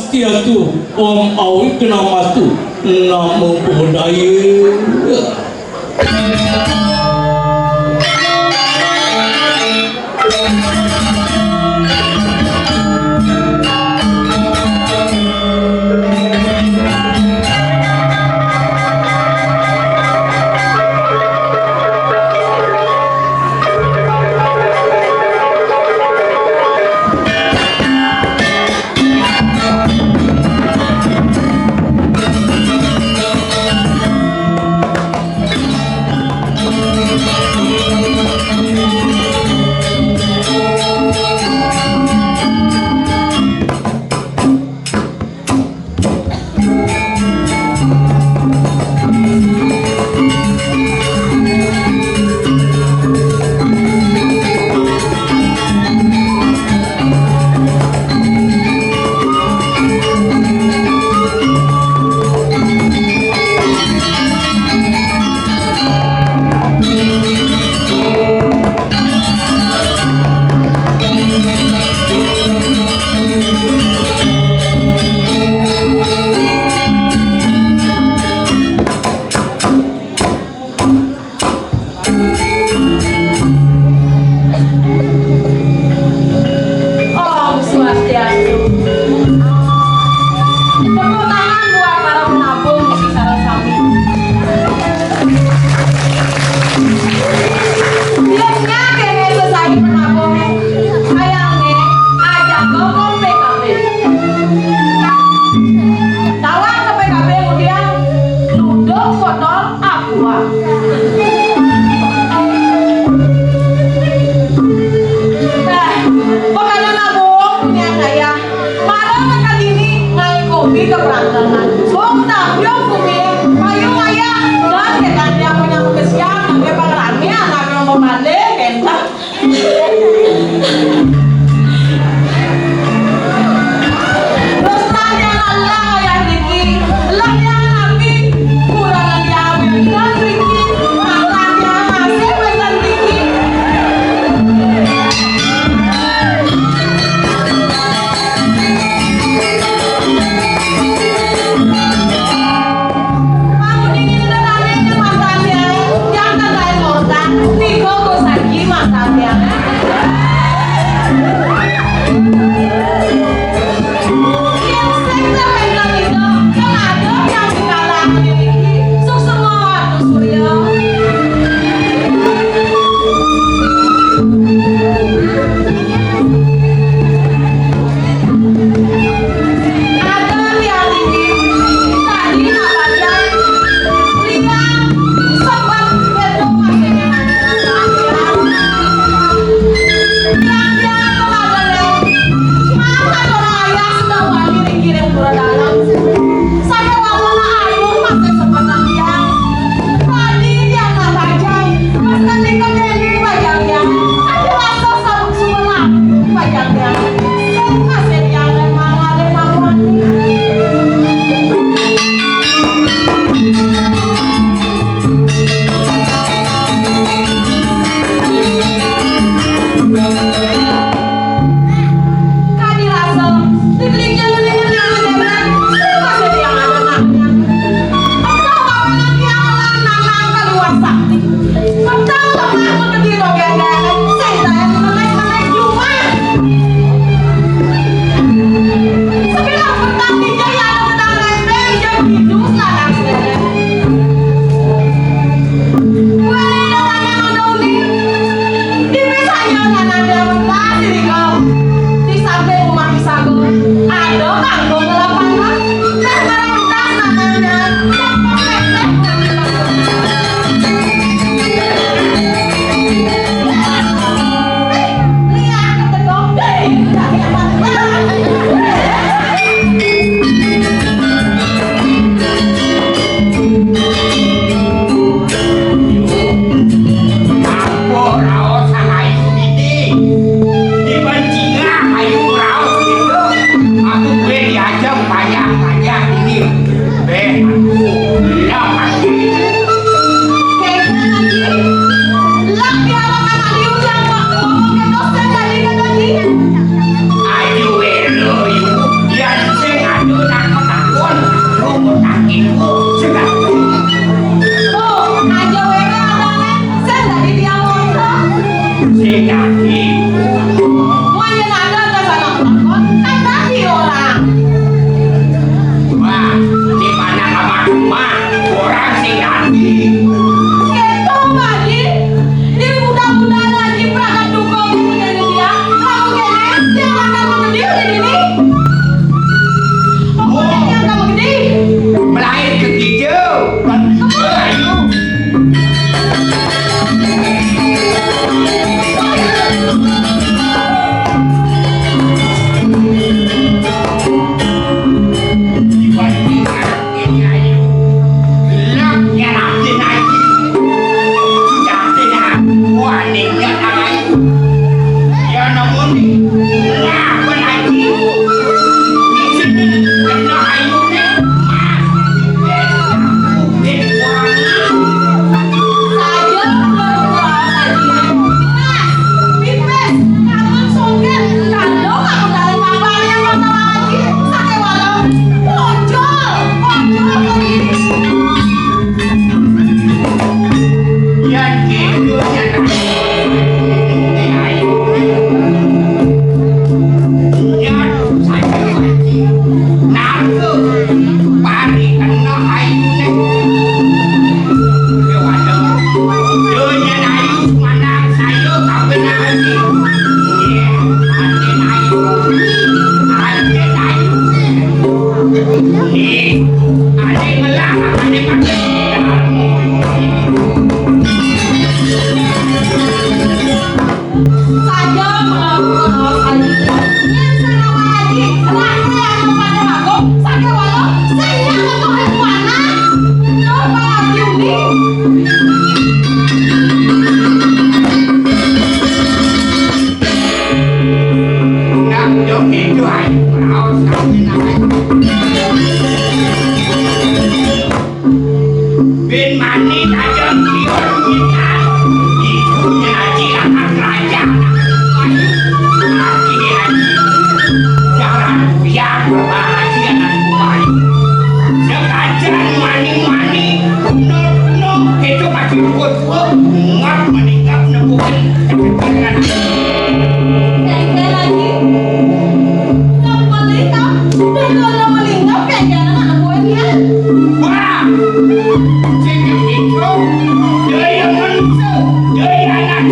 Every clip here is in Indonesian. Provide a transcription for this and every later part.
Swastiastu, Om Awiknamastu, Namo Buddhaya. dong itu ayo raos bin mani tajam kion kita ibunya Haji anak raja Haji jangan buyang Haji anak buaya sekajan mani-mani kuno-kuno itu masih kuat ngap meninggal nebuin Kayak lagi nggak melingkap dan kalau melingkap kayak jalan anak gue dia wah sikit itu dari manusia dari anak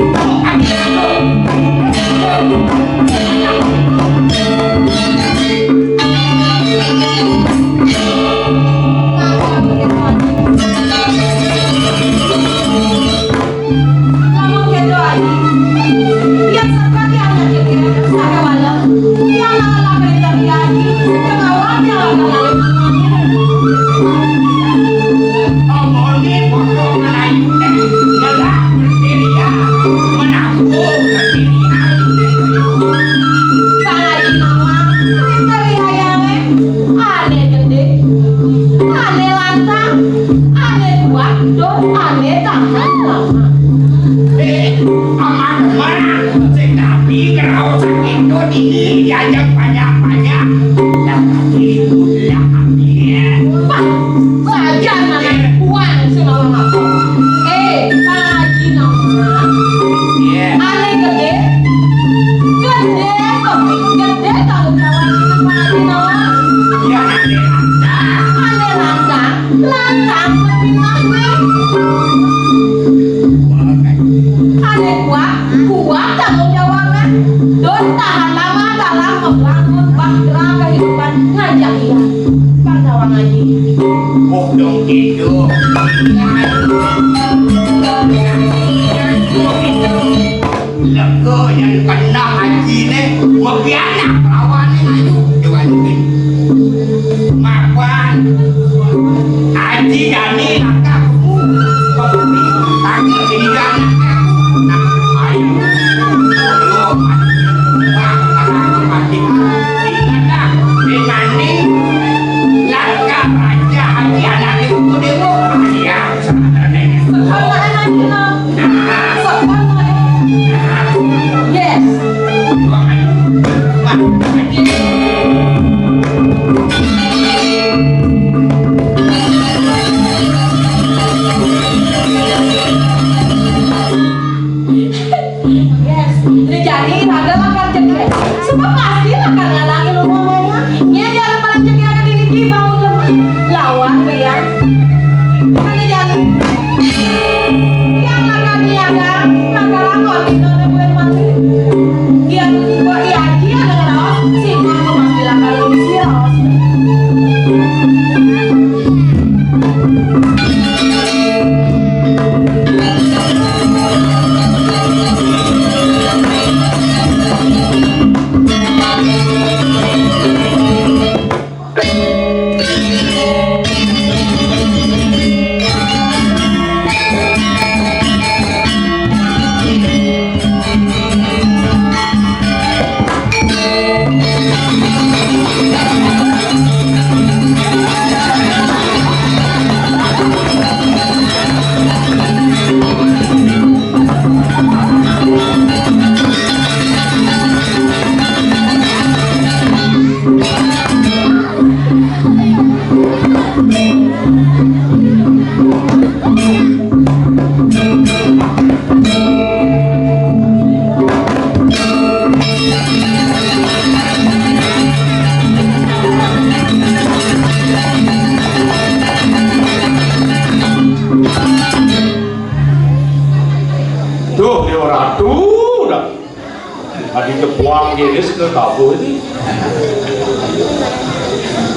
ke kabur ini.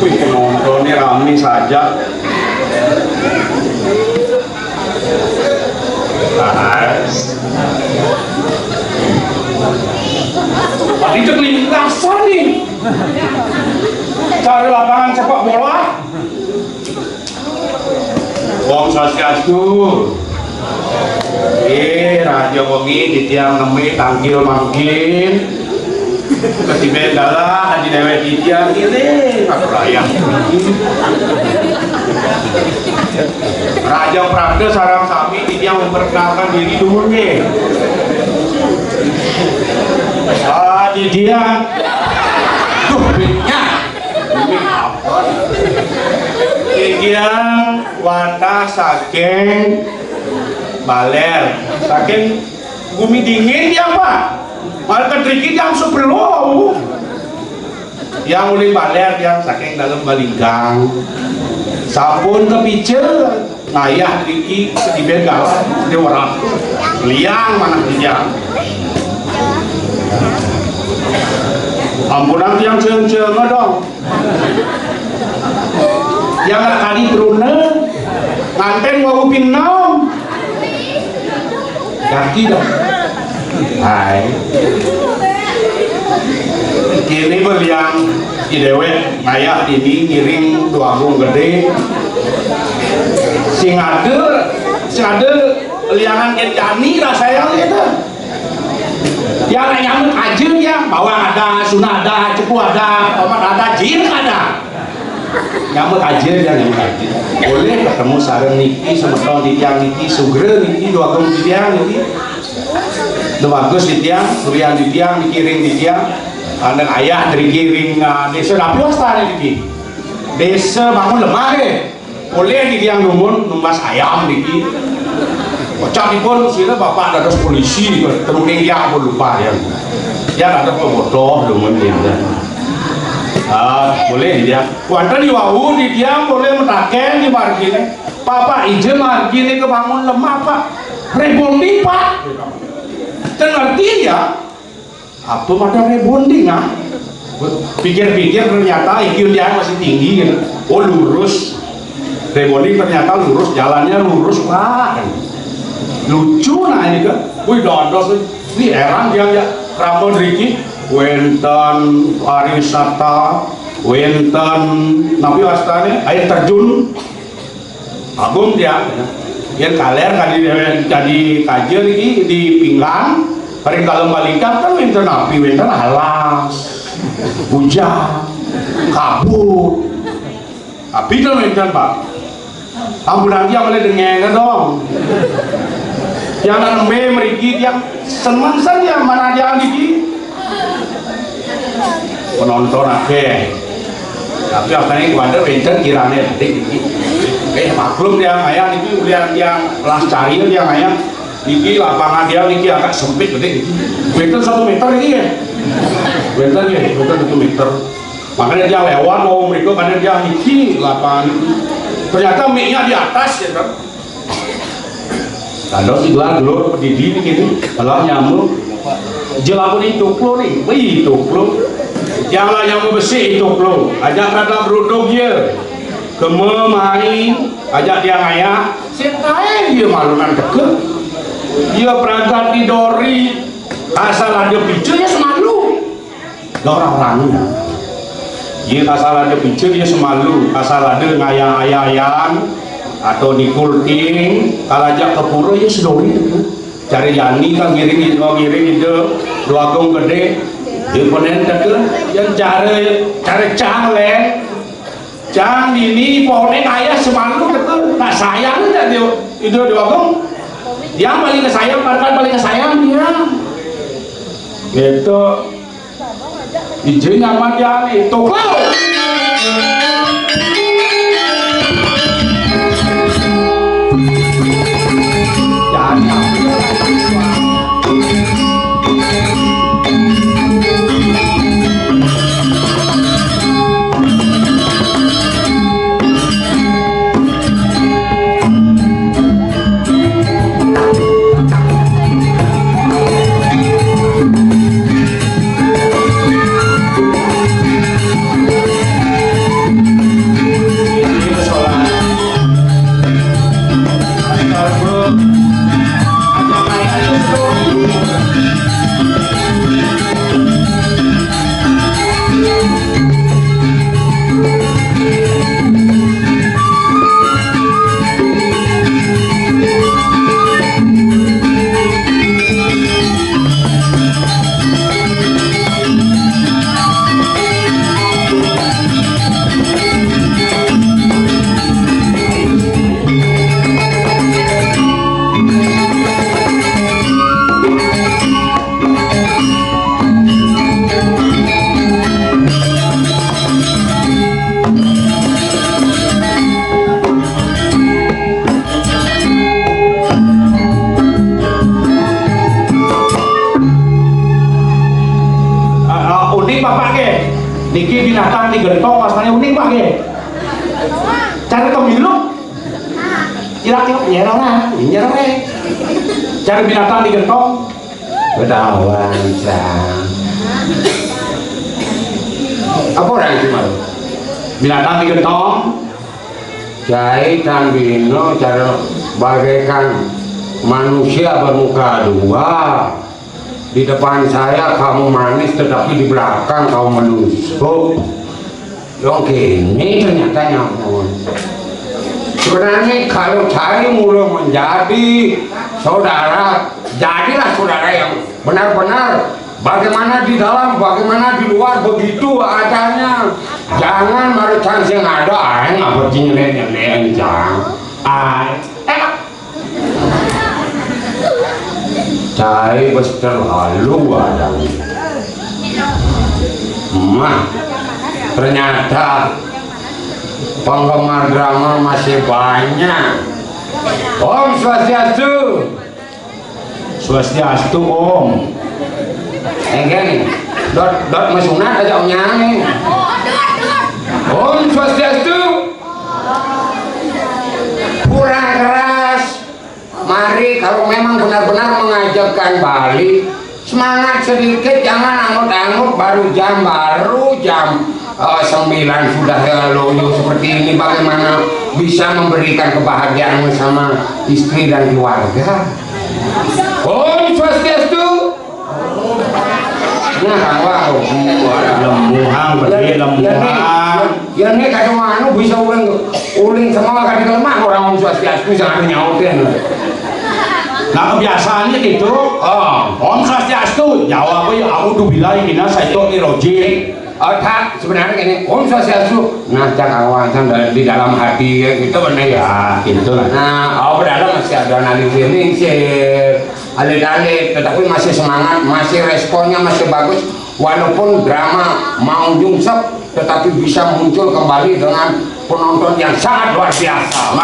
Wih, penontonnya rame saja. Tadi cekling rasa nih. Cari lapangan sepak bola. Wong Swastiastu. Raja wengi di tiang nemi tanggil manggil. Ketiba dalah di dewek dia ini aku raya. Raja Prada sarang sami dia memperkenalkan diri dulu nih. Di dia tuh bitnya apa? Dia wadah saking baler saking bumi dingin dia pak malah kedriki yang sebelum yang ulin baler yang saking dalam balinggang sabun kepicel ngayah driki dibegal dia orang liang mana dia ambunan tiang ceng-ceng dong yang gak kali beruna nganten mau pinam kaki dong hai kini berliang di dewek ngayah ini ngiring doagung gede sing ada liangan kejani rasanya itu yang nyamuk aja ya bawang ada, sunah ada, cepu ada, tomat ada, jin ada nyamuk aja ya nyamuk aja boleh ketemu sarang niki semeton di tiang niki sugre niki dua gung di tiang niki dua bagus di tiang durian di tiang dikiring di tiang dan ayah dari kiring desa Nabi Wasta niki desa bangun lemah boleh di tiang numbas ayam niki kocak pun sini bapak ada polisi teruning dia pun lupa ya ada pembodoh lumun dia boleh dia wanita di wau di dia boleh mentaken di margine papa izin margine kebangun lemah pak rebondi pak ngerti ya apa pada rebonding pikir-pikir ternyata IQ dia masih tinggi gitu oh lurus rebonding ternyata lurus jalannya lurus pak lucu nah ini kan wih dodos ini heran dia ya Ramon Riki wenten pariwisata wenten nabi wastane air terjun agung dia yang kaler jadi kajian ini di pinggang paling dalam balikan kan wenten nabi wenten alas hujan kabut tapi itu wenten pak ambulan dia boleh dengar dong jangan merigi yang senang saja mana dia lagi penonton tapi akhirnya wadah winter kiranya maklum dia ayah itu yang kelas cari dia ayah ini lapangan dia ini agak sempit gede winter 1 meter ini ya winter 1 meter makanya dia lewat mau mereka karena dia ini lapangan ternyata mie-nya di atas ya kan kalau si gelar dulu pedidi begini kalau nyamuk jelapun itu puluh nih itu puluh yang lah nyamuk besi itu puluh ajak kata beruduk dia kememain ajak dia ngaya siapa dia malunan deket dia perangkat di dori asal ada picu ya semalu gak orang-orangnya dia asal ada picu dia semalu asal ada ngayang-ngayang atau di kulting kalau ajak ke pura ya sedori cari jani kan ngiring itu dua kong gede di ponen teke yang cari cale cang ini pohonnya ayah semalu teke tak sayang aja dia itu dua kong yang paling kesayang paling kesayang dia gitu izin sama dia nih tukau binatang digentong masanya unik pak ya. Cara pemilu kira-kira nyerang cara binatang digentong Kedawan sang. Apa orang itu malu? binatang digentong Jai Tandino cara bagaikan manusia bermuka dua. Di depan saya kamu manis, tetapi di belakang kamu menusuk. Yang ini ternyata nyamun. Sebenarnya kalau cari mulu menjadi saudara, jadilah saudara yang benar-benar. Bagaimana di dalam, bagaimana di luar, begitu adanya. Jangan merecan yang ada, apa nyelek-nyelek jangan. Cai bos terlalu adanya. Ternyata penggemar drama masih banyak. Om Swastiastu. Swastiastu om. Nih, dot masunat aja omnya nih. Om Swastiastu. Kurang keras. Mari kalau memang benar-benar mengajarkan Bali, semangat sedikit, jangan angut-angut baru jam 9 sudah loyo seperti ini. Bagaimana bisa memberikan kebahagiaan sama istri dan keluarga? Om Swastiastu. Nah, wow, lembuhan berarti lembuhan. Ya nih kata mana bisa uling semua kali lemah orang Om Swastiastu jangan nyautin. Nah kebiasaannya gitu. Om Swastiastu jawab ya A'udzubillahi minasyaitonir rajim. Tak sebenarnya ini Om Swastiastu. Nah cak awasan di dalam hati itu benar ya. Gitu lah. Nah dalam masih ada nali-nali sih. Alit-alit, tetapi masih semangat, masih responnya masih bagus. Walaupun drama mau nyungsep, tetapi bisa muncul kembali dengan penonton yang sangat luar biasa.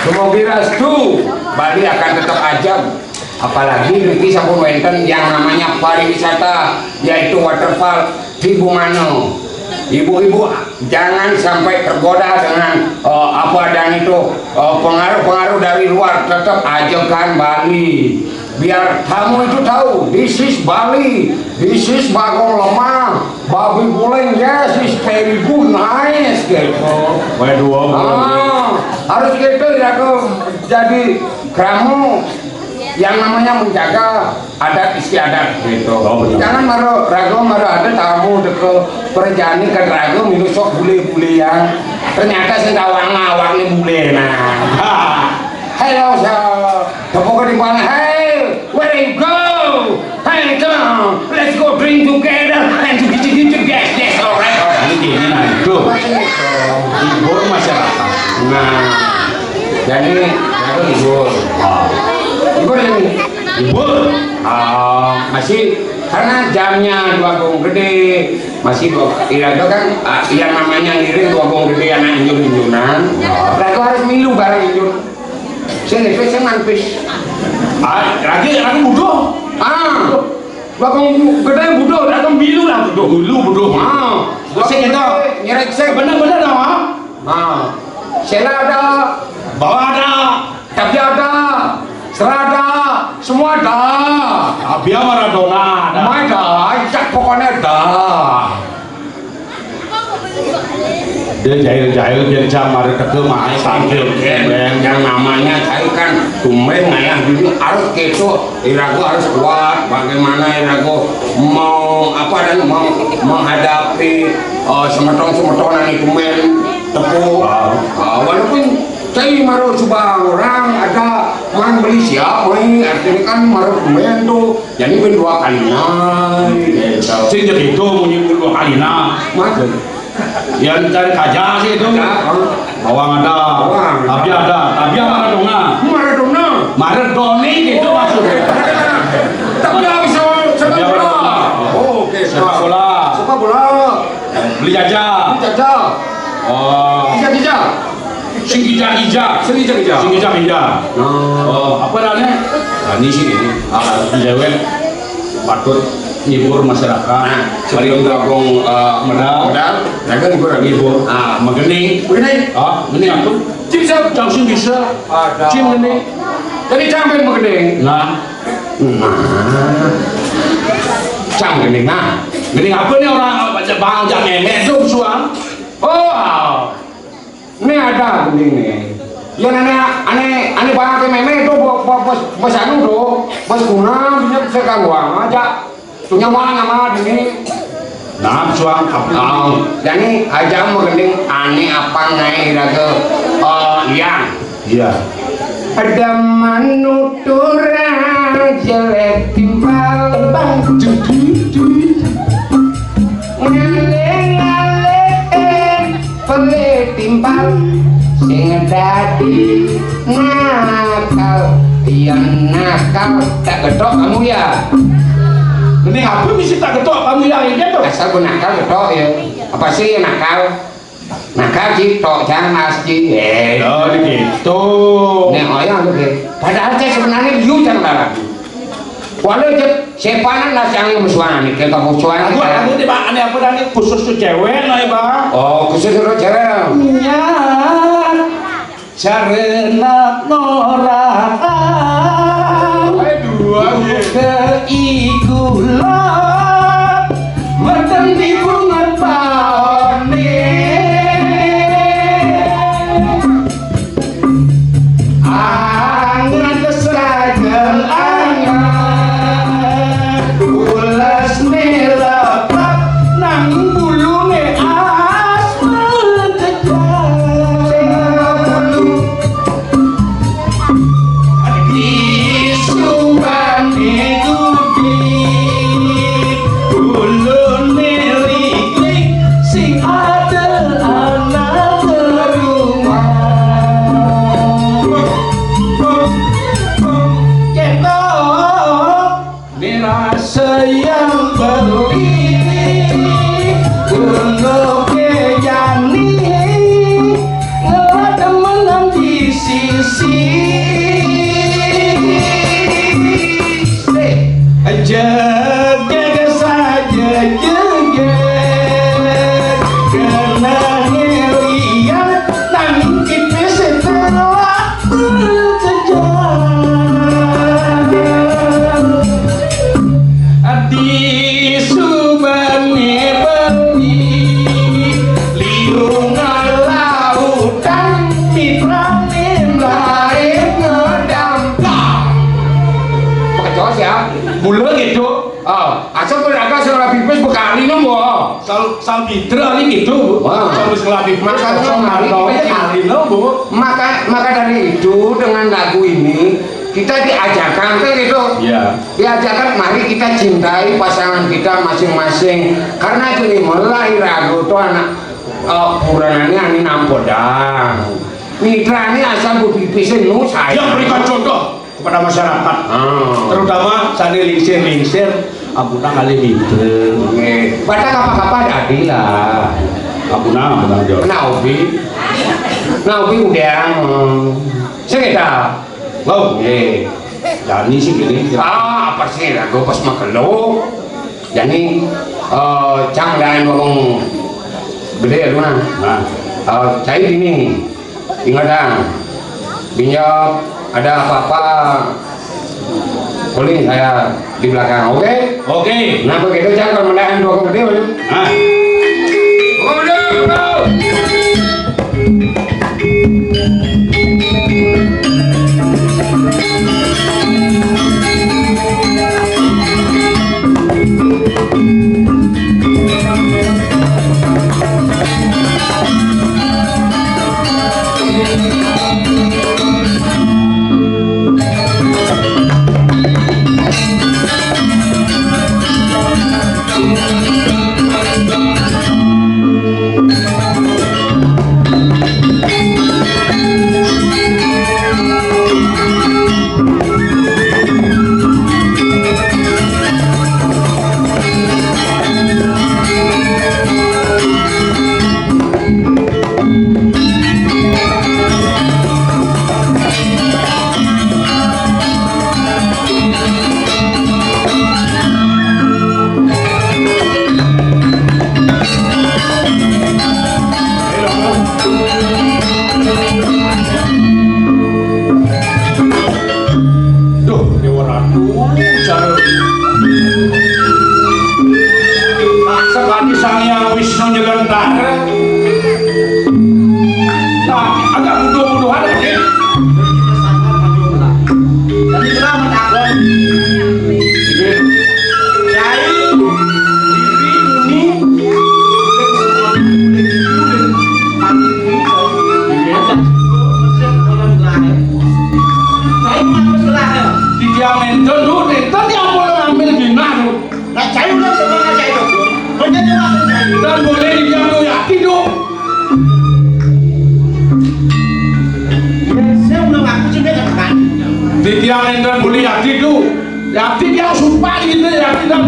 Semoga restu Bali akan tetap ajab. Apalagi Riki sampun wenten yang namanya pariwisata, yaitu waterfall di Bumano. Ibu-ibu jangan sampai tergoda dengan apa dan itu pengaruh-pengaruh dari luar. Tetap ajakan Bali biar tamu itu tahu this is Bali, this is Bagong Lemah, babi guling, yes, is very good, nice gitu. Harus gitu ya tuh. Jadi kamu yang namanya menjaga adat istiadat gitu. Jangan ragu ada tamu deke perjani ke ragu minum sok bule-bule yang ternyata sedawang ngawang nih bule nah. Hello sir, tepuk di mana? Hey, where you go? Hey, come on, let's go drink together and to get yes, alright. Ini itu hibur masyarakat. Nah, jadi aku hibur. Hibur ini. Hibur. Masih karena jamnya dua gong gede masih itu kan yang namanya ngiring dua gong gede anak injun-injunan. Lalu harus milu bareng injun. Saya manpis. Lagi bodoh. Dua gong gede bodoh, datang milu lah bodoh. Bodoh. Saya kita nyerek saya benar-benar nama. Sela ada, Bawa ada. tapi ada, serada, semua ada. Abia Maradona ada. Ada, cak pokoknya ada. Dia jahil-jahil jadi camar ke main sambil Yang namanya cari kan tumben ngayah dulu harus keso. Irago harus kuat. Bagaimana Irago mau apa dan mau menghadapi semeton-semetonan itu men tepuk. Walaupun saya maru coba orang ada man beli siapa ini artinya kan maru men tuh jadi pun 2 kali naik. Sih jadi itu menyebut 2 kali nah. Yang cari kaja sih itu. Bawang ada. Tapi ada. Tapi Maradona. Maradona gitu maksudnya. Tapi habis sepak bola. Oke, sepak bola. Beli jajan. Sing hijau. Apa namanya? Ini sih ini. Jewel patut ngibur masyarakat. Mari gabung Medal. Laga ngibur. Mengening. Ini apa? Cim siap. Langsung bisa. Cim ini. Jadi campen mengening. Nah, Cam gening nah. ini apa nih orang bang jangan memek dong suang. Oh, ini ada gening nih. Ya aneh banget meme itu bos anu tuh, bos guna bisa sekarang aja. Punya mana ini. Nah, suang apa? Jadi aja mau gening aneh apa ngai raga yang. Iya. Ada manutura jelek timpal bang ngale pelit timpal sing dadi nakal yang nakal tak getok kamu ya. Ini apa mesti tak ketok kamu yang ini tuh? Asal gue nakal getok ya. Apa sih nakal? Nakal sih tok jangan masjid. Oh, gitu. Nih oyang tuh deh. Padahal saya sebenarnya you jangan lagi. Walau sepanan lah yang musuhan nih, kita musuhan. Aku di bang, aneh apa tadi khusus tuh cewek nih bang. Oh khusus itu cewek. Ya, carena norakan. Aduh, Keikulan, merten di bunga paone. Angan keseragan angan ulas nelapak nang bulune asma kejar di subane gudi bulune liklik sing ada anak rumah dirasa yang berdiri untuk kejani ngelada menang di sisi jaga saja jeget kena ngeliat nangin kita setelah berkejar di subane beli liung lautan mitra lain ngedampak pakai cowok ya. mula gitu Asal beragam seorang pipis bekali nomor. sal mitra ini gitu Wah. sal selapik Maka bu maka dari itu dengan lagu ini kita diajarkan kan gitu. ya Diajarkan mari kita cintai pasangan kita masing-masing karena itu mulai ragu tuh anak purangannya ini nampodang mitra ini asal pipisin nu saya yang berikan contoh kepada masyarakat terutama sani lingsir abuna kali mitra pada apa-apa ada lah abuna jawab Naubi udah sekitar wow Jani sih gini apa sih ragu pas makelo jadi cang dan warung gede lu nah saya ini ingat pinjam ada apa-apa boleh saya di belakang oke? Nah begitu jangan mendahan dua gede boleh sementara. Nah, agak bodoh-bodohan ini. Jadi kenapa takut? Saya dijamin dulu, itu yang boleh ngambil gimana? nak cari ulang sebelum saya itu. Menjadi langsung cari. Dan boleh dijamin ya tidur. Saya ulang aku cinta kan. Dijamin dan boleh ya tidur. Ya tidur sumpah gitu ya tidur.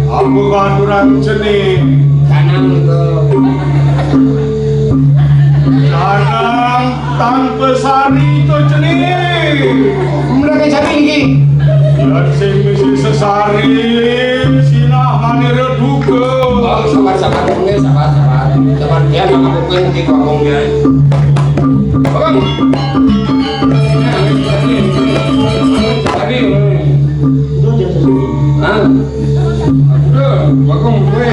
Aku katuran seni Tanang tanpa sari itu seni Mereka cari lagi. dan sing misi sesari sinah manira duga Sabar dia nggak mungkin di kampung dia. Bang. Tadi. Ah. Udah, bakung gue.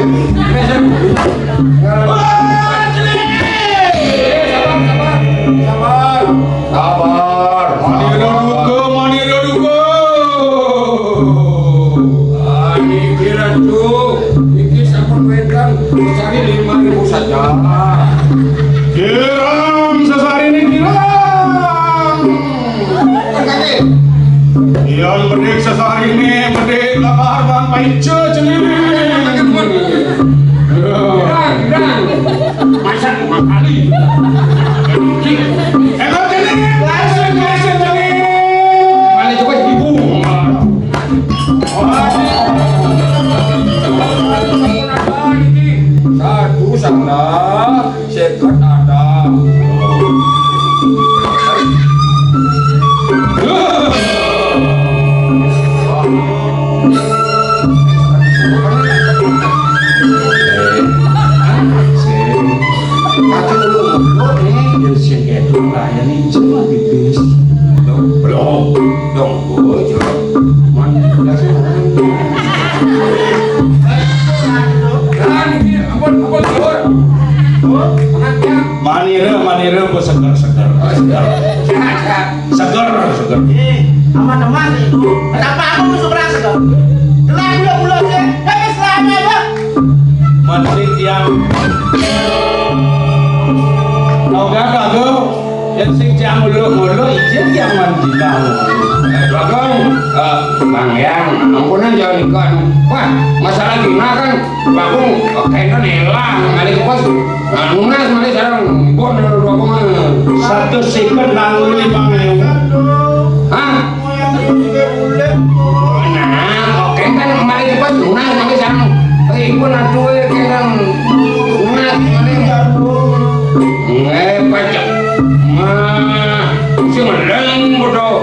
Sabar. manira duga Ini kira tuh, ini sampun wedan, cari 5.000 saja. kiram sesari ini kiram yang berdek sesari ini berdek lakar ban paice ceni Masa 5 kali. enak ceni langsung ceni Mana coba ibu. Satu sana, sekat ada. manira bu segar Aman-aman itu. Kenapa aku musuh merasa kau? Kenapa bulan sih? Tapi selama apa? Masih yang tau gak kagak yang sing jam mulu izin yang manjilah. Bagong, Bang Yang, ampunan jangan ikan. Wah, masalah gimana kan? Bagong, kayaknya nelang, kali pas. Nah, lunas mari sekarang bon rombongan. Satu sikit lalu 5.000. Hah? Nah, oke kan mari pas lunas mari sekarang. Ibu nadu kan lunas mari. Pajak. Mah, si meleng bodoh.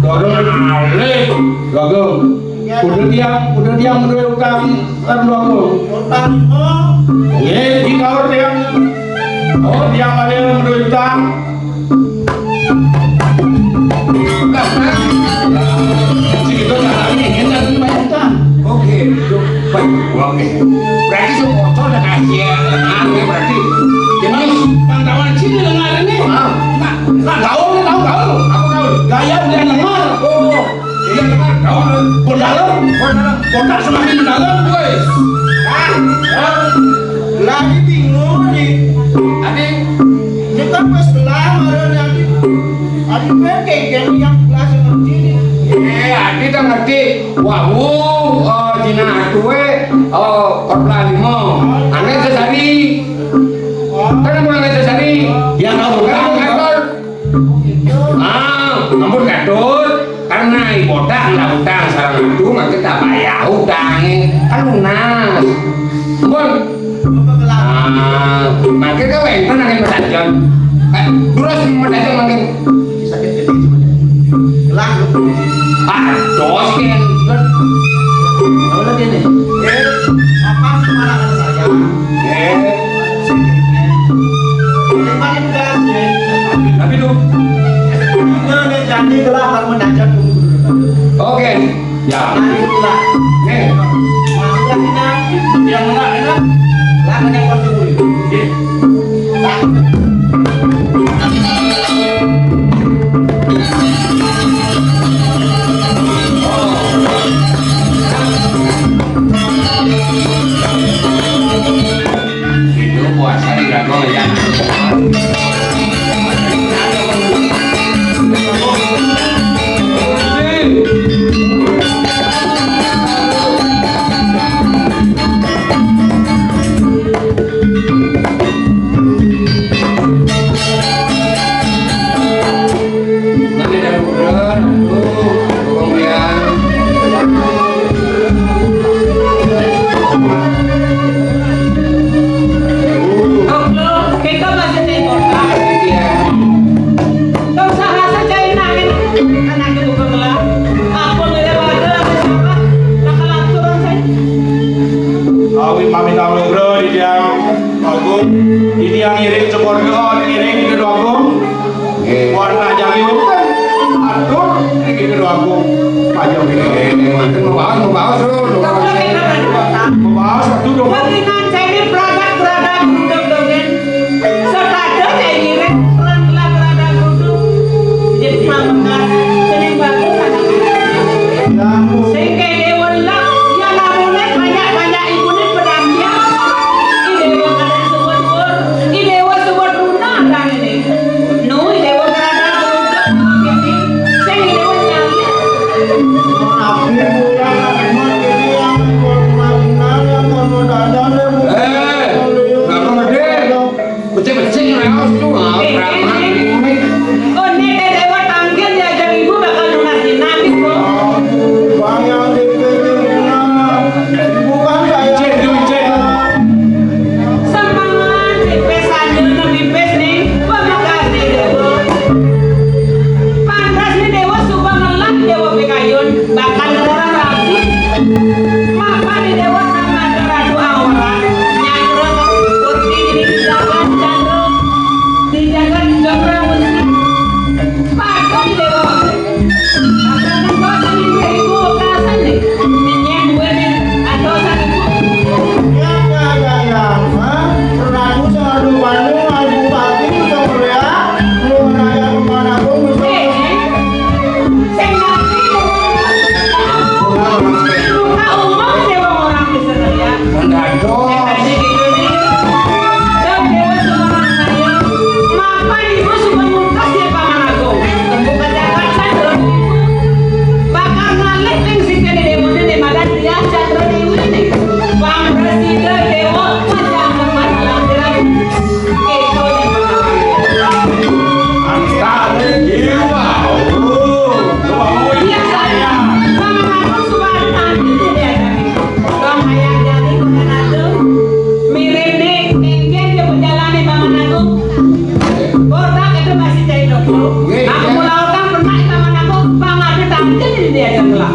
Dorong alik. Bagong, udah diam mendoakan kan Bagong. Ye, di kawar dia. Oh, dia ada yang mendoakan. Segitu caranya enak dibayarkan. Oke, oke. Berarti itu foto dan Asia, berarti. Jenis Pantauan sini dengar ini. Nah, gaul. apa kau? Gaya dia dengar. Oh, iya dengar. Kau Dalam. Kota semakin dalam, guys. Lagi bingung nih. Adik, Kita pas lama yang Adik kayak yang kelas ngerti nih. Adi tak ngerti. Wawu, Cina atuwe, korpla limo. Aneh sesari. Kan pulang sesari. Yang kamu Kan gator. Ampun gator. Karena ibodah nggak utang sarang itu maka kita bayar utangnya kan lunas. Ampun. Makin kau enten angin medajan. Terus medajan makin Sakit gede cuma. Gelang lu. dos kan. Tahu lagi nih. Apa kemarahan saya? Makin gas ya. Tapi tuh. Nah, jadi gelang kan mendajan dulu. Oke. Ya. Nah, itulah. Masuk lagi nah. Yang mana enak? Lah yang pasti dulu. Lah. Itu puasa di Ragong ya. Nanti ada bulan, kemudian Kita masih di kota. Kau usaha saja nangin anak itu kebelah. Aku melewati siapa? Nakalan turun saya. Awi mami tahu bro di yang agung. Ini yang ngiring cekor keon, ngiring di kedua agung. Warna jadi hutan. Atur di kedua agung. Pajak ini. mau bawa dulu. Kau kita di kota. Membahas satu dong. Wakilan saya ini peradak duduk-dudukin. Setada saya ngiring peradak duduk. Jadi mangga sering bagus anak-anak. Sehingga dewan lah, ya namanya banyak ibu ni pedangnya. Idewa kadang sebut-sebut, idewa sebut runa dan ini. No, idewa kadang sebut ini. Saya idewa nyamnya. Bapak gede, becek-becek leos tuh, berapa ini? Oh, ini dewa tanggil ya jadi ibu bakal lunasin nanti bro. Cek dulu cek. Semangat pipes aja na pipes nih, pemakasih dewa. Pantas nih dewa subah ngelak dewa pekayun, bakal orang rapi. Mapa nih dewa nama radu awalan, nyangro kurti jadi dijaga jomra musik. Pakai dewa. Akan bosan ibu kasan nih, minyak gue nih, atau sakit.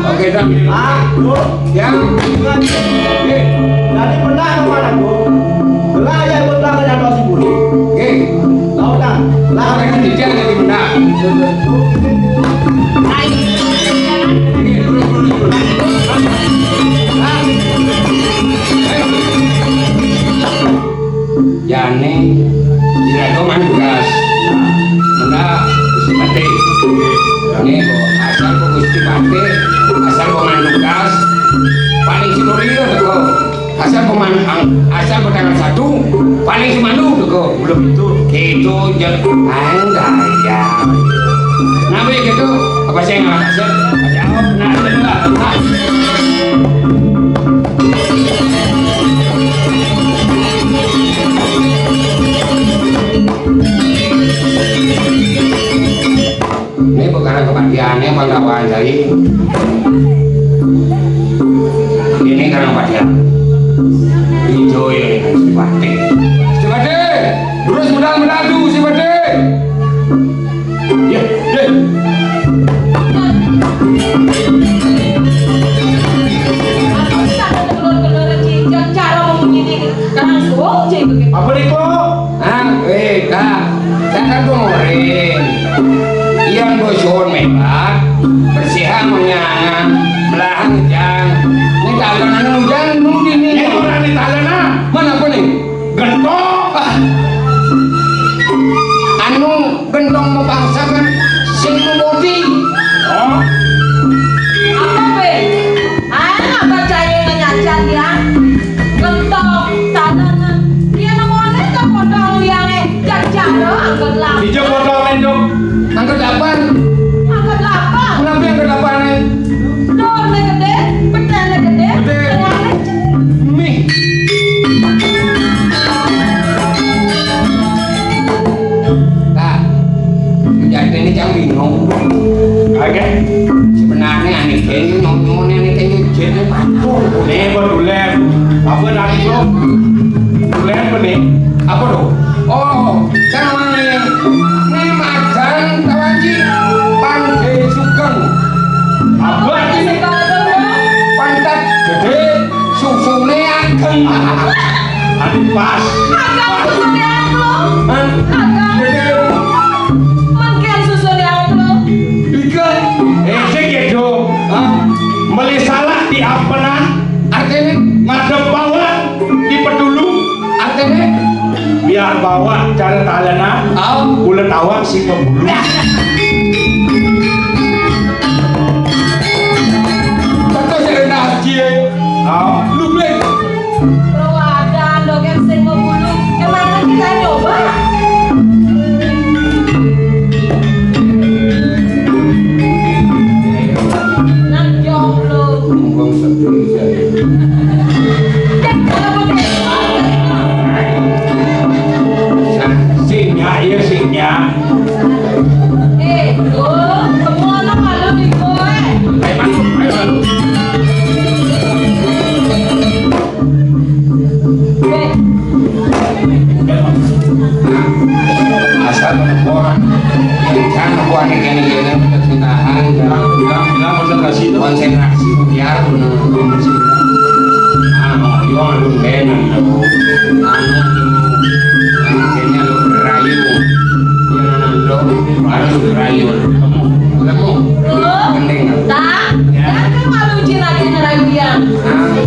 Oke, dah. Yang Jadi pernah kemana bu? Lah ya buat belakang ada si bulu. oke, Tahu tak? Lah apa yang dijak jadi benda? Jane, tidak kau main tugas. Benda gusti batik. Ini kok asal kok gusti batik, asal kau main tugas. Paling sinuri itu kok. Asal kau tanggal 1, paling semandu tuh kok. Belum itu. Gitu jalan ya. Nah begitu apa saya nggak jawab nah. Ini bukan kematiannya pada wajah ini karena wajah hijau ini Sipati terus medal-medal Sipati ya Apa nih kok? Kak, saya kan kemarin yang boson mebat bersihan menyangan belahan jang ini talanan hujan mungkin ini Orang di talana. mana apa nih Gentok. anu gendong mau bangsa kan sing bodi Oh, Apa be? Apa cahaya nyanyian dia? Kentok tananan. Dia namanya tak potong yang jajar angkat lah. di Jepang mendok. angkat delapan Angkat apa? kenapa yang ke delapan nih Dornya gede, petanya gede, Gede. tengahnya mih kak jadi ini jangan bingung Oke. sebenarnya aneh kayaknya ngomongnya aneh kayaknya jadi mantul Nih buat dulem. Apa nanti lo? Dulem apa nih? apa tuh? Oh, sama nih macan tawaji pandai sugeng Apa ini? pantat gede susune ageng Adi pas. agak susun yang lo. Hah? Gede Mungkin susun yang lo. bikin Sih gitu. Hah? Beli salah di apena, Artinya ngadep bawah di pedulu, artinya biar bawa cara talana, bulat awak si pembulu. kata saya nasi lu beli Perwadan dok yang sing membulu. Emang kita nyoba? Nak jomblo. ngomong seperti saya Cek kalau Sinya, iya sinya. semua anak malu nih gue. Ayo masuk, ayo masuk. asal orang yang jangan buat ini percintaan Bilang konsentrasi itu. konsentrasi biar anu yo lu benar anu akhirnya lu berayu yang lo harus berayu kamu mending Tak, jangan malu lagi nyerang dia.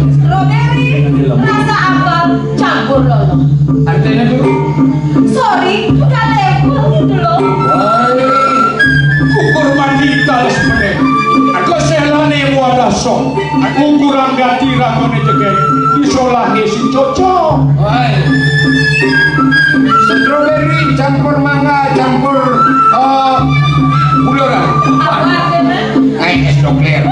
Strawberry, rasa apel, campur lolo. artinya tuh Sorry, udah level gitu loh. Ukur mandi talas meneh. Aku selane wadah sok. Aku kurang ganti ramone jege. Disolahe si cocok. woi strawberry campur mangga campur gula Apa artinya? es coklat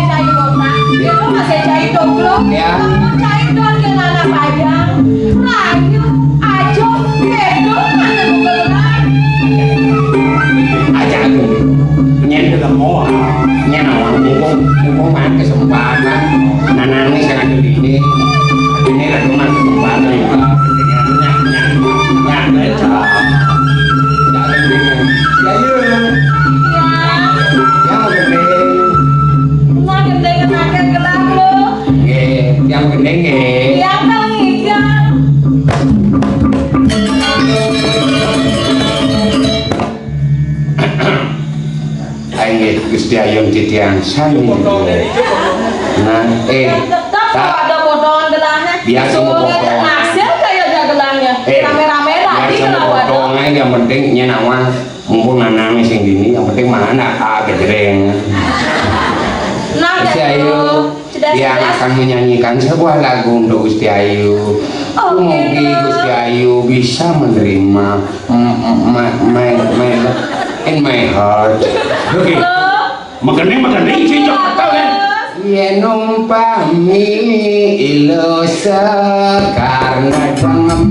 Cai kota, itu masih cai doblo. Ya. Kamu cai dong dengan anak payang. Rayu, ajo, bedo, mana bukan aja aku nyen lemah nyen awang mumpung main kesempatan nanane sing ada di ini lagi main kesempatan ya nyak beca ya ada di ya Ya, yang gede mau gede kenakan gelap lo. yang gede Yang pengikan. ayo Gusti Ayun titian sani nah Tetap tak ada potongan gelangnya. Biasa mau Soalnya potong. hasil kayak gelangnya. Rame-rame tadi biasa kenapa ada? potong aja yang penting nyen awang mumpung naname sing gini yang penting mana gejreng Nah, Gusti Ayu sudah yang sudah. akan menyanyikan sebuah lagu untuk Gusti Ayu. Oke, Mungkin Lo. Gusti Ayu bisa menerima in my heart. Oke. Lo. Magandang cincok betul kan? Yen umpami ilo sekarna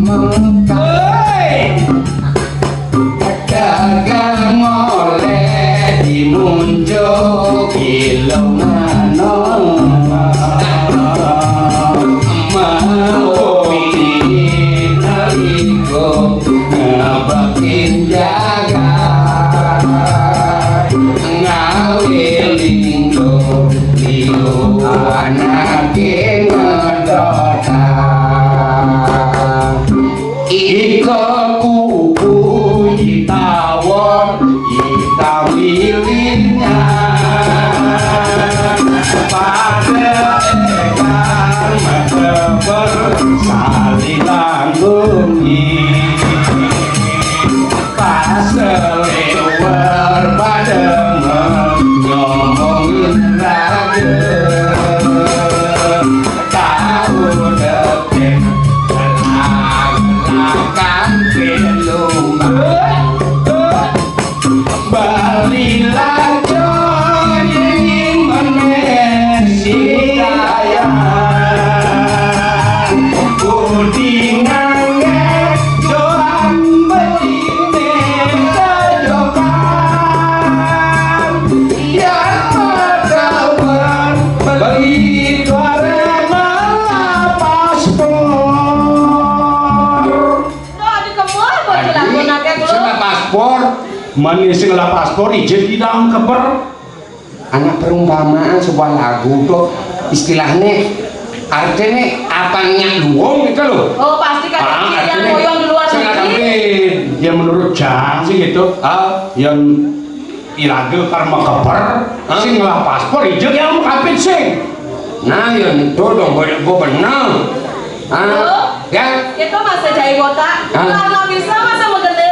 mengkak dagang oleh dimunjuk ilo manon maupi naliko ngabakin jaga ngawilinggo liu anake ngedota iko kuku yitawon yitawilinya pada ekan medeber salilan bumi paselewer pada ngomongin raga tahu deken lakan peluma balilah joy menesi daya udingan doan betine kajokan yang madawan bagi karena paspor Lo di kemul buat lagu nake lo. sudah paspor Manis lah paspor izin tidak keber. anak perumpamaan sebuah lagu tuh istilahnya artinya apanya luong gitu loh. Oh, pasti kan yang artinya moyong di luar negeri. Tapi ya menurut Jang sih gitu. Yang ilage karma keber, sing lah paspor izin yang kapit sing. Nah ya itu dong gue benar. Ya Itu masa jahit botak. Kalau bisa masa megede.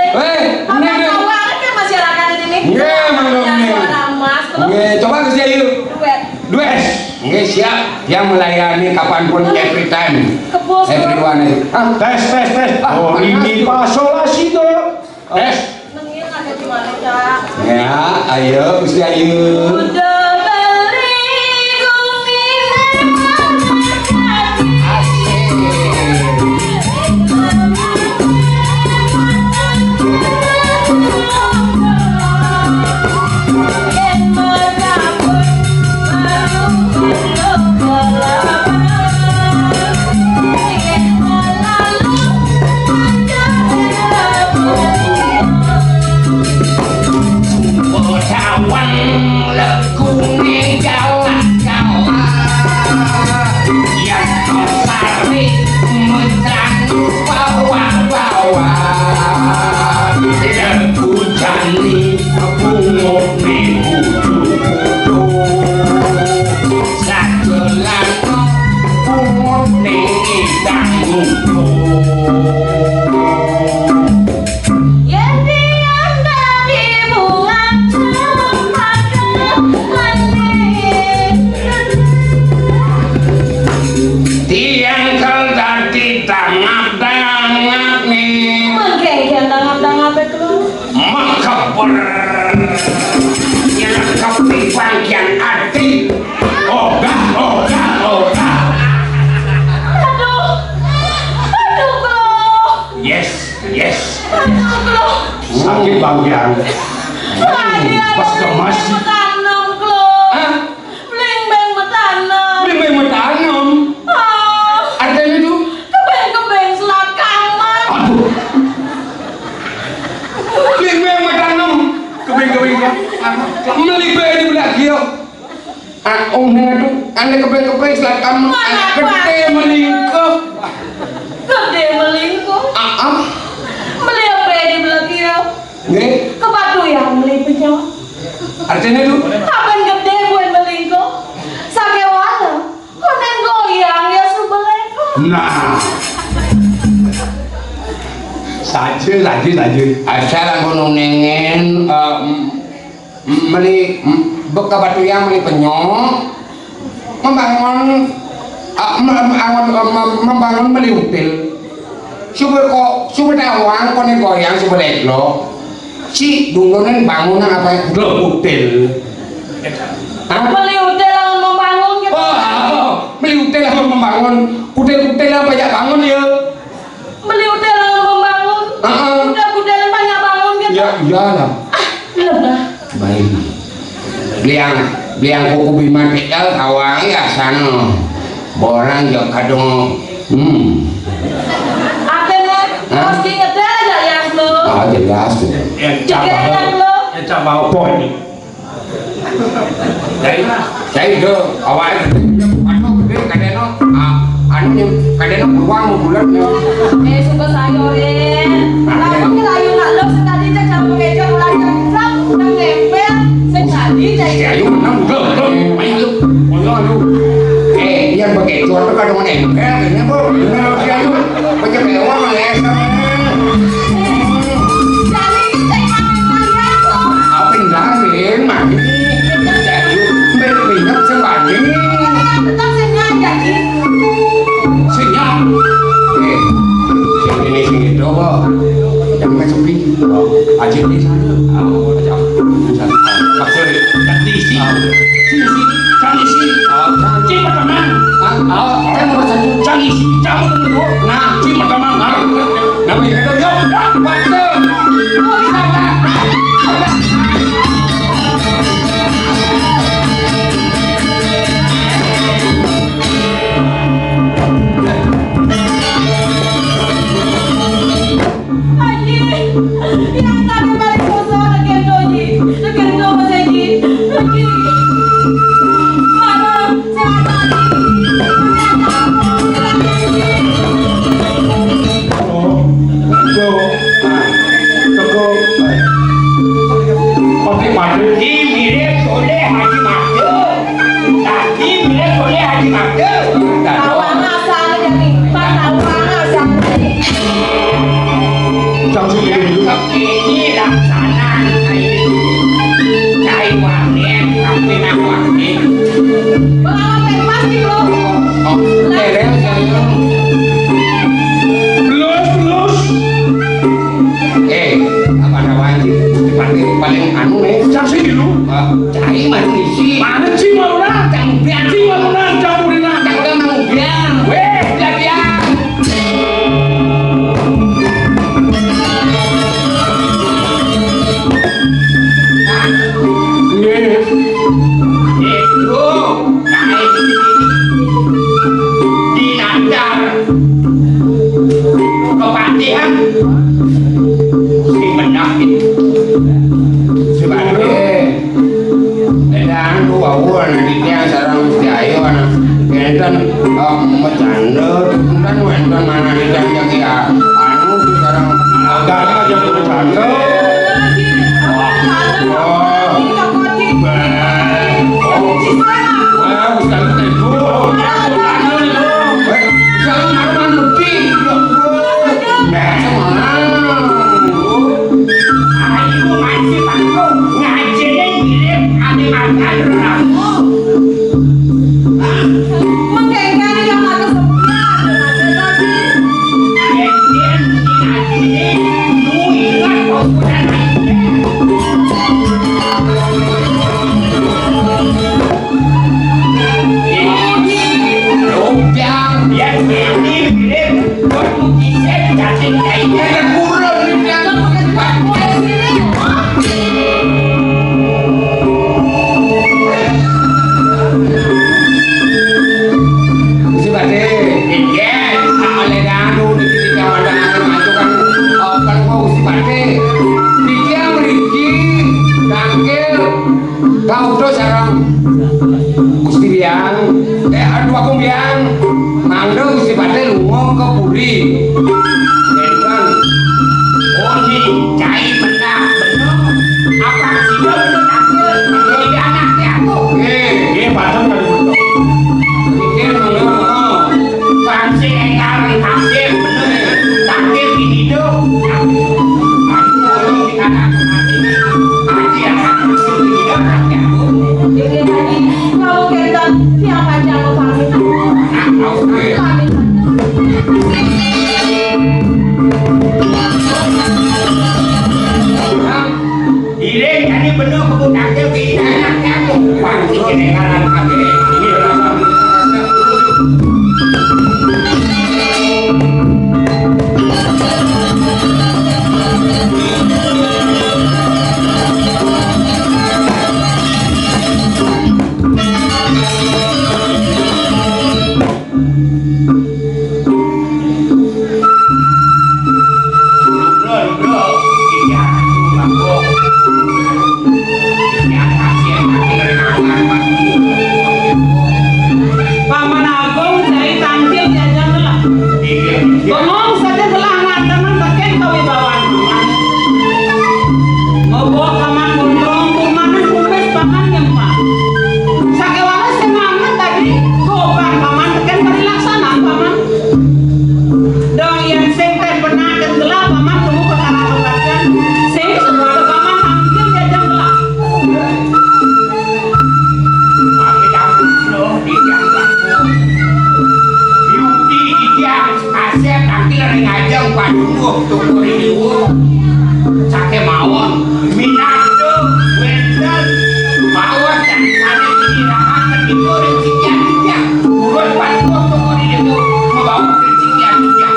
Apa ini tahu banget kan masyarakat ini. Nggak, Mang Doni. Suara emas. Lo. Nge, coba Gusti Ayu Duet. dues nge siap yang melayani kapanpun every time Kebos. everyone Tes. Oh ini pasolasi tuh. tes Nengin ada di mana, Cak? ya ayo Gusti Ayu Udah beli kuning Bosawan lekune galak-galak yang kosari mencang bawa-bawa leku jani bungone kudu-kudu sagelan bungone idang-idang yang diam dari bunga tiang keldati tangap-tangap nih Menggeger dangap-dangap itu. mengkepur yang kepipang yang hati ogah Aduh, bro. yes Aduh, bro. Sakit bagian. Lagi Pas gemas. tanam, bro. Bling-bling bertanam. beli metanam Ah, artinya itu kebeng-kebeng selat kamar. Aduh. beli metanam kebing-kebing melibet di belakang yo itu anda kebing-kebing selat kamu anak gede melingkup Gede melingkup. Beli apa di belakang? nih Kepatu yang beli penyok. artinya itu Kapan gede buat melingkup? Sake wala. Konen goyang ya subeleko. Nah. Saja. asal aku nunengin meli beka batu yang meli penyok membangun beli hotel. Supaya uang kone goyang supaya lo. Si dungonan bangunan apa? Hotel. Beli hotel lawan membangun gitu. Beli hotel lawan membangun. Hotel apa ya bangun ya? Beli hotel lawan membangun. Hotel banyak bangun gitu. Ya iyalah. Lebah. Baik. Beliang kuku bima tel awang ya sana. Borang ya kadung. Akhirnya pasti ngetel aja yang lo. Jelas tuh. Cekel yang lo. Encak mau poin. Saya itu awal itu gede kadeno anu kadeno beruang bulan ya. Suka sayorin. Lalu layu nak lo sekali cek sama kejo belajar sak udah nempel sekali cek. Ya yuk menang main lu. Lu. Yang begitu itu kadang nempel ini bu. Ya yuk baca mewah ya. Jadi cek mana lo. Apa yang lain mah? Minyak sembari Tetap sengaja sih. senyap sini itu kok jangan sepi aja di sana maksud ganti isi cang isi cing pertama kan mau satu cang isi cang kedua nah cing pertama nabi itu yo waktu Yang tadi balik kosong lagi doji, lagi doma lagi. Mama, saya Oke, madu di mirip oleh Haji Makdum. Tadi mirip oleh Haji Makdum. Awang asal jadi, awang asal jadi. Ini laksana cai wangen sampai nak wangen. Pengalaman pasti bro. Plus. apa namanya paling anu Saksi dulu. cai manusia Mana sih malunan? Biati malunan campurina. udah mau biang Weh, biang. Itu naik di Nandar kepatihan si mendapit sebagai dan wawan di dia sarang mesti ayo anak enten macanda dan wenten mana di dan ya anu di sarang agak aja bercanda. Kau terus sarang Gusti Biang, aduh aku Biang, mangga Gusti Bate lunga ke Puri. Enten, Oh ini cai benar apa sih benar takut jadi anaknya aku. Pasang kali betul. pikir mangga, Pansi enggak takdir bener takdir ini tuh. Aku kita Haji akan ini anaknya aku. Jadi tadi kalau kita siapa yang ngaran kabeh iki rasa. Paman Agung dari tampil jajan lah. Ngomong saja telah teman pakai kewibawaan paman. Mau bawa paman gondrong kumanan kumpes paman yang pak. Sakewala semangat tadi kopan paman tekan perilaksana paman. Dong yang sengkai pernah kentelah paman temu ke tanah tempatkan. Sing semua ada paman tampil jajan lah. Mami campur loh di jambak. Beauty ikian asep nanti lari ngajeng padungguh tukur ibu. Sake mawon minado wendel mawon dan sana ini rakan tertidur sekian sekian. Urut padungguh tukur ibu membawa sekian sekian.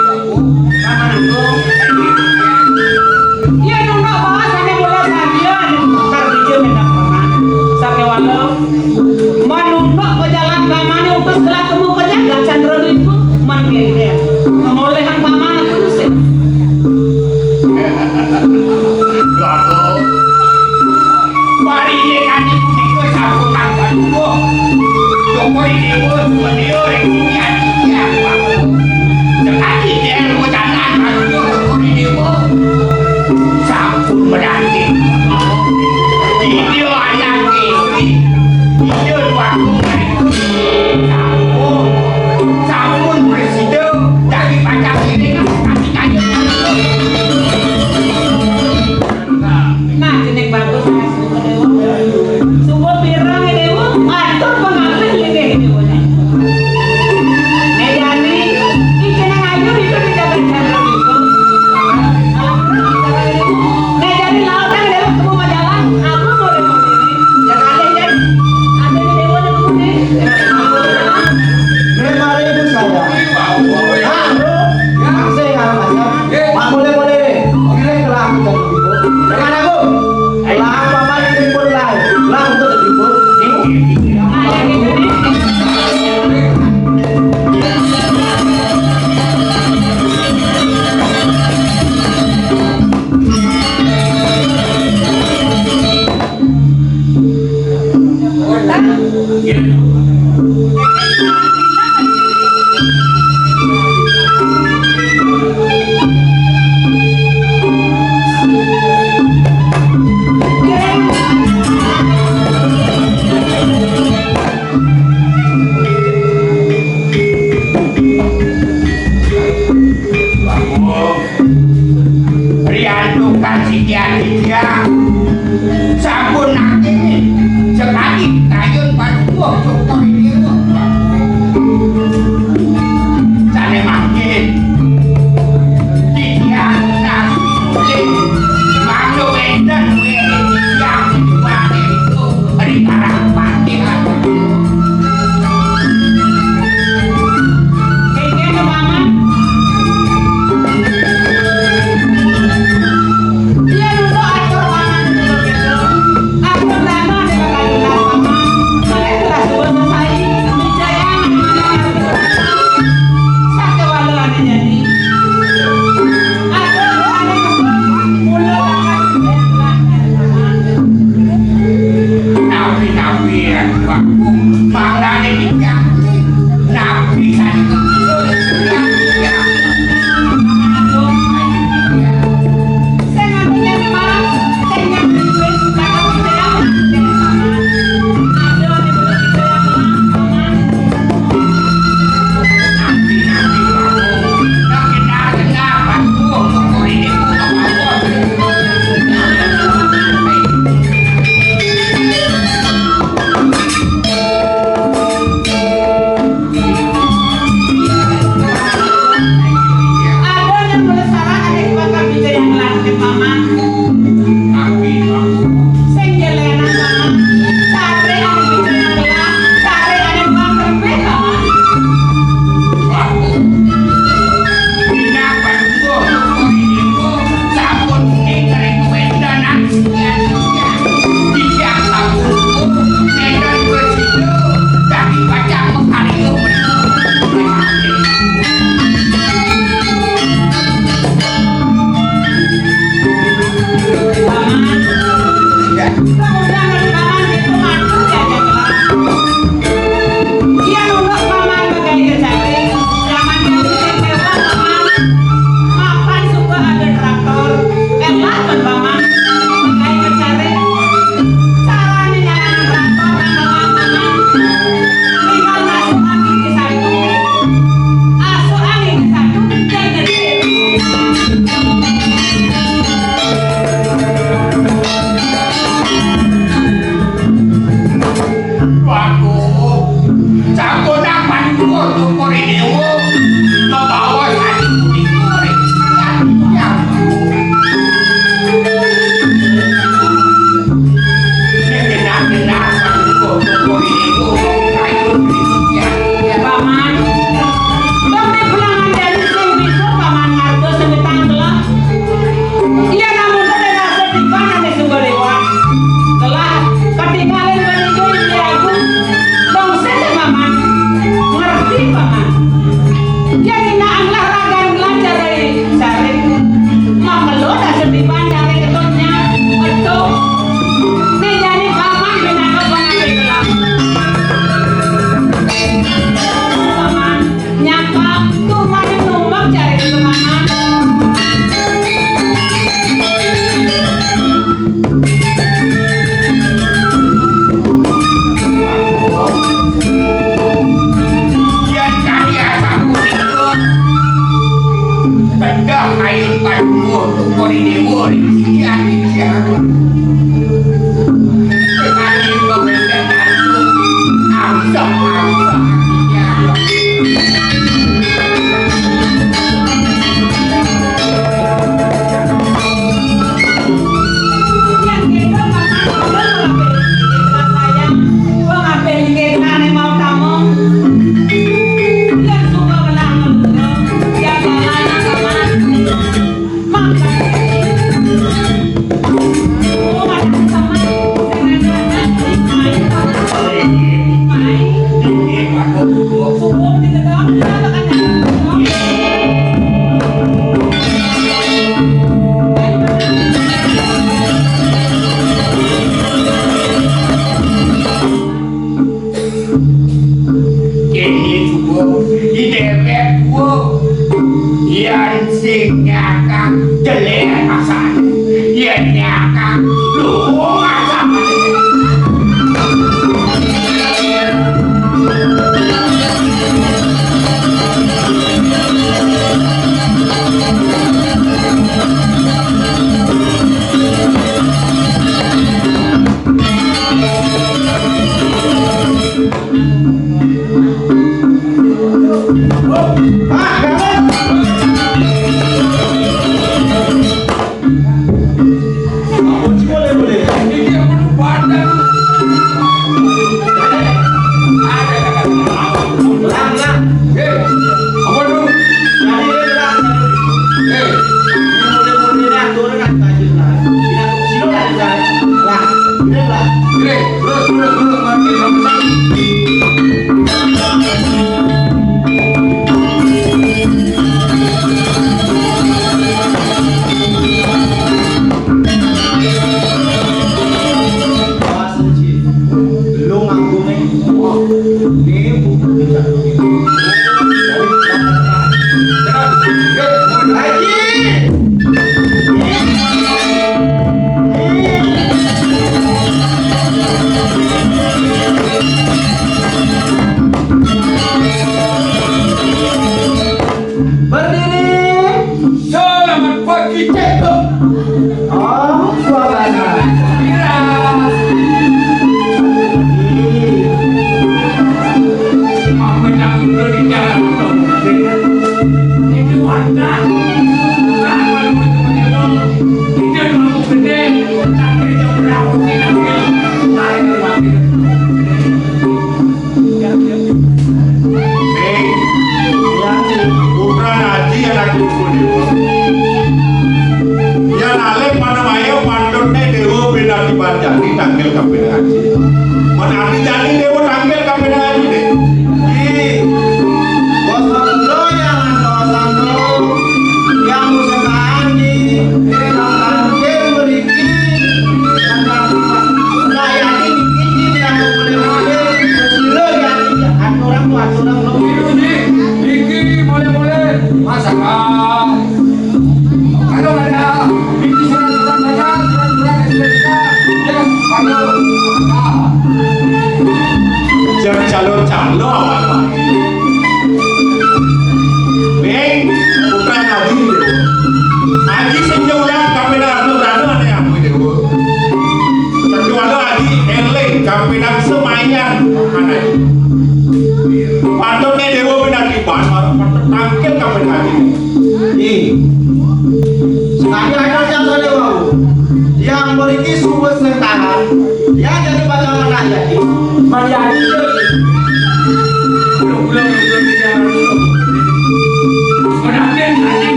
Paman Agung. Iya nunggu bahas sampai bola saja ntar video mendak paman. Sakewala menunduk ke jalan paman untuk setelah temu ke jalan Chandra itu manggil ngolehan paman itu sih. Lalu mari ye kani punika sambutan padungguh. Tukur ibu medio sekian sekian. Sekali dia mudahan padungguh tukur ibu. Sampun menanti. Video anak istri. Video waktu sampun presiden dari pajak ini kasih kayu. Nah jenek bagus sumber pirang dewa atur pengakuan lagi dewa nejani ikan ayu itu dijaga Chandra itu nejani lautan dewa kamu mau jalan aku boleh ini jangan ada dewa dan kamu Terima ibu saya. Ah, bro. Saya nggak masuk. Pak boleh. Kira kelah aku jadi ibu. Dengan aku. Lah paman ini pun lah. Lah untuk jadi ibu. Rian kasih dia sampun nanti sekali kayun padungguh tukur ibu. Sane makin dia nasi kulit manglo edan yang diwane itu di karang patihan. kayaknya ke paman dia nunggu atur paman dulu gitu aku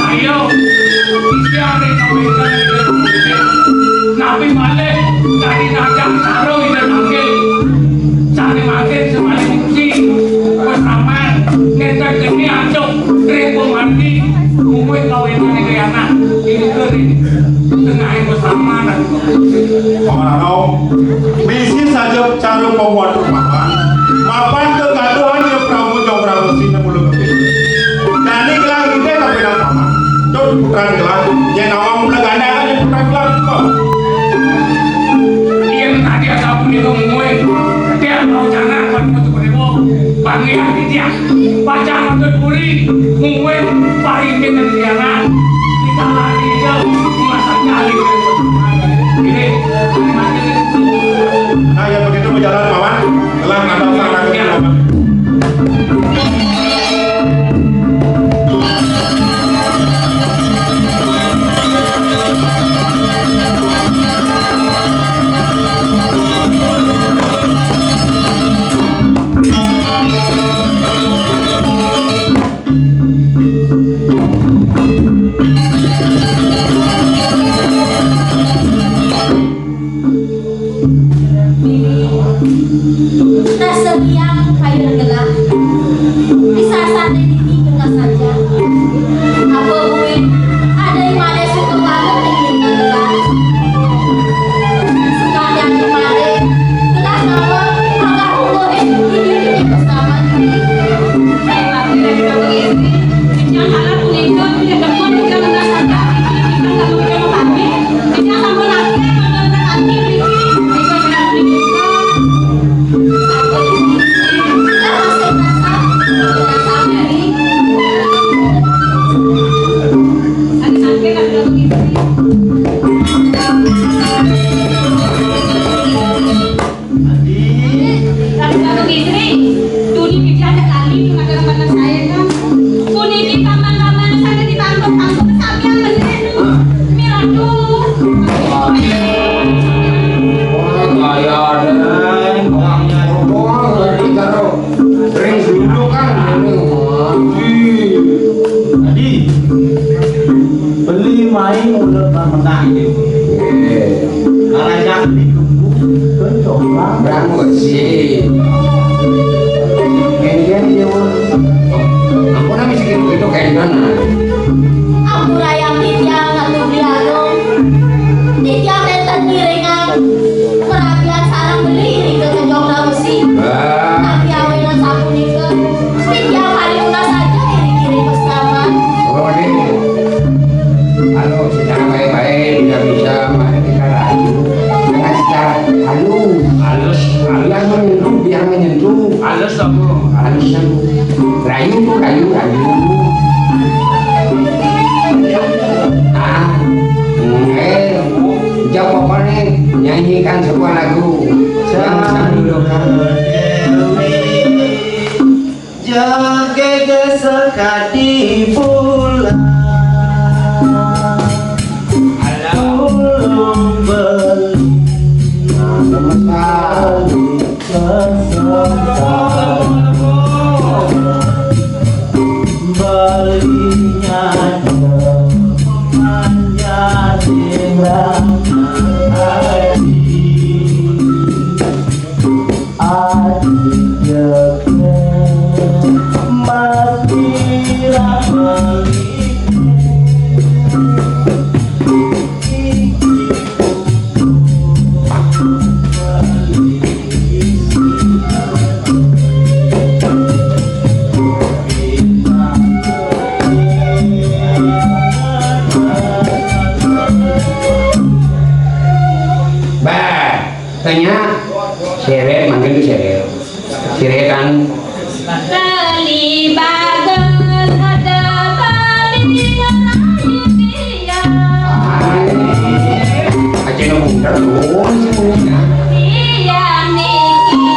ayo siare kawin nabi balik dari naga taruh ini manggil cari manggil semali kunci bersama ngetak gini acok ribu mandi mungkin kawin ini ke anak ini kering tengah bersama dan Pamananau, misi saja cara membuat rumahan. Mapan kegaduhan yang Prabu Jong Prabu Sina Bulu Keping. Dan ini gelang kita tapi nak paman. Jom putaran gelang. Yang awam mula ganda kan yang putaran gelang juga. yang tadi ada pun itu mungkin dia mau jangan kan untuk beribu bangi hati dia baca untuk buri mungkin paling dengan dia lah kita lagi jauh masa kali ini Nah yang begitu berjalan paman. Gelang ada gelang lagi paman. Naseriang kayu gelap bisa santai di tengah saja apa buin ada yang ada suka banget ingin gelap sekalian kemarin gelas nama agak hubungin ini bersama jangan harap punya tidak dapat tidak tengah saja kita nggak boleh kami tidak sama lagi menurut kami beli main udah menang kalau yang beli kubu coba berangkat sih kemudian dia aku namanya segitu itu kayak gimana aku rayang titiang atau beliau titiang dan kiringan perhatian sarang beli ke kejong besi tapi awenan sapu nika titiang kali udah saja kiri-kiri bersama kalau secara baik-baik tidak bisa mari kita rayu dengan secara halus yang menyentuh biar menyentuh halus yang rayu jawab apa nih nyanyikan sebuah lagu yang sambil jaga kesekati bulan ulung beli belinya temannya tinggal adik jaga mati ramai tanya seret manggil itu seretan Tali bagus ada tali dia aja ngomong terus semuanya dia niki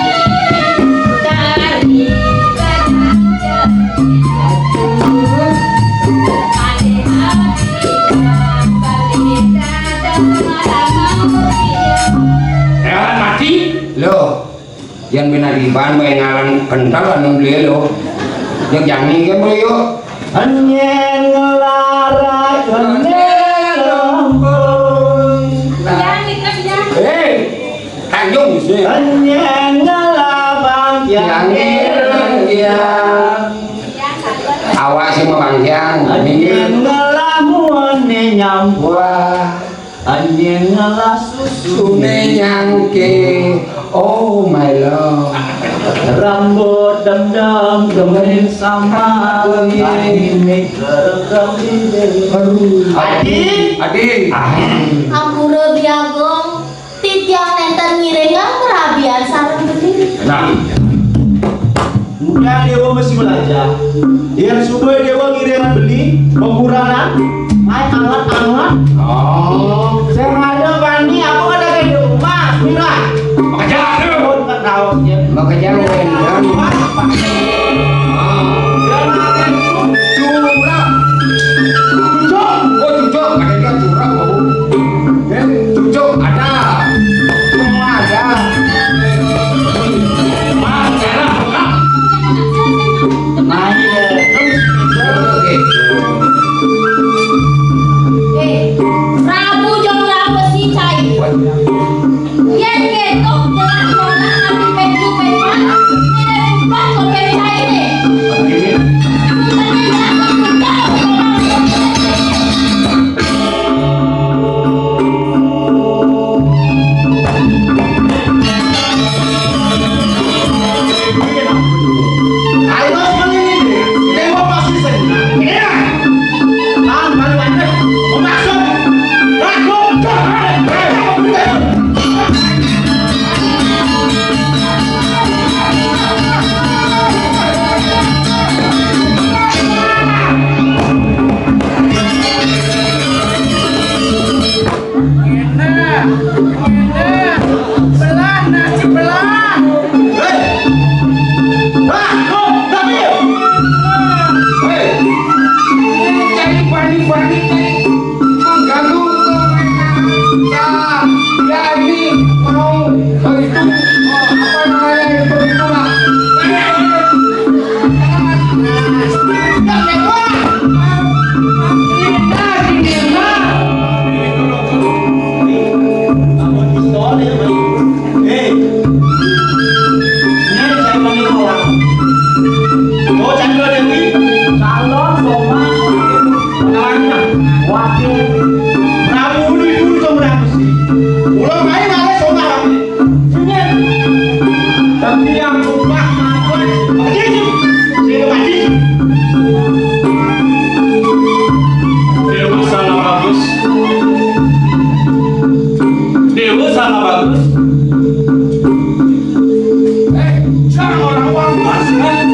dari kerja ada hati kali datang malam dia mati lo yang benar di ban bayi ngalang kental anu beli lo yang jangan kan boleh yuk Anyen ngelarang Anjing ngelamuane nyambua, anjing ngelah susu nyangke. Oh my love. rambut dendam gemen sama ini gerem Adi. Ampura biagong titiang nenten ngiringan kerabian sarang beli. Nah, Mudah dewa mesti belajar. Dia subuh dewa ngiringan beli penguranan, main angat-angat. oh, Saya ada bani, aku ada ke rumah, bila. makanya Pun tak tahu je. makanya lu yang Curang. oh cucuk ada dia curang bau cucuk ada semua ada Main oke Prabu jong lawas si cai. Yen ketok jelas mola tapi penju pepan. Ini empat kok pencai ini. Ayo seperti ini, dewa pasti senang. Iya. Tahan balik aja. Masuk. Belah nasi belah. cari pani mengganggu ya ini mau itu apa namanya itu lah Dewa salah bagus. Dewa salah bagus. jangan orang waras kan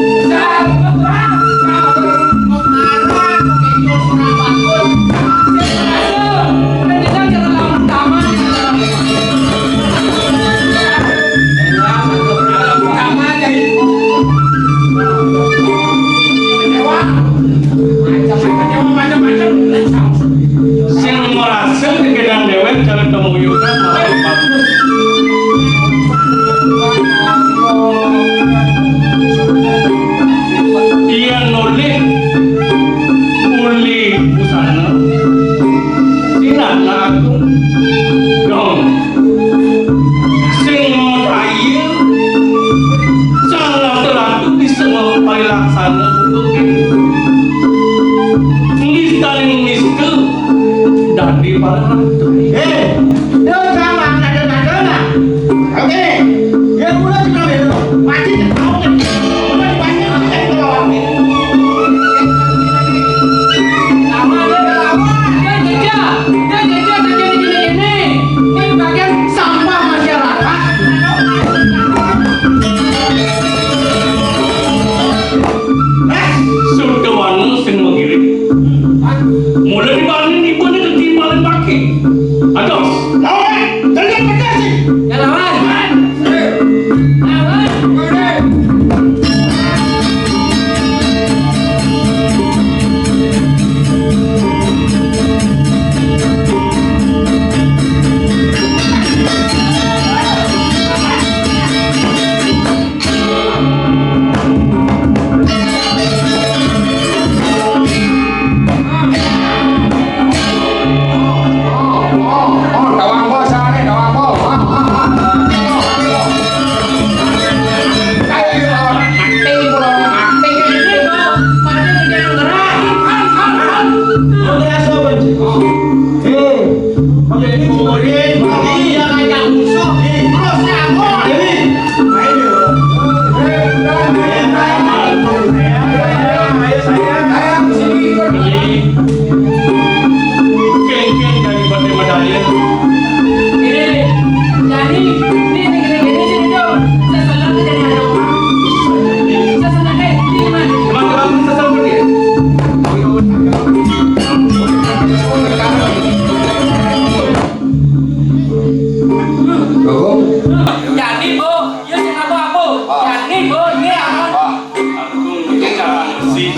Sing merasa kekedang dewek cara temuyukan malah bagus. Iya nulis uli busana. Sinana aku dong. Sing ayu salah teratu bisa mempai laksana untuk Ngistaling miskel dari para ratu. Surga wanu sing mengirim. Mulai dibanding ibu ni ketimbalan pakai. Ados. Jadi murid, dia ngajak musuh, terus nyamuk. Jadi, ayo. Geng-geng dari Badai Madaya. Teman-teman sesama dia. Bagong. Jadi bu, ya sing apa-apa. Jadi bu, ini apa? Aku nggak sih.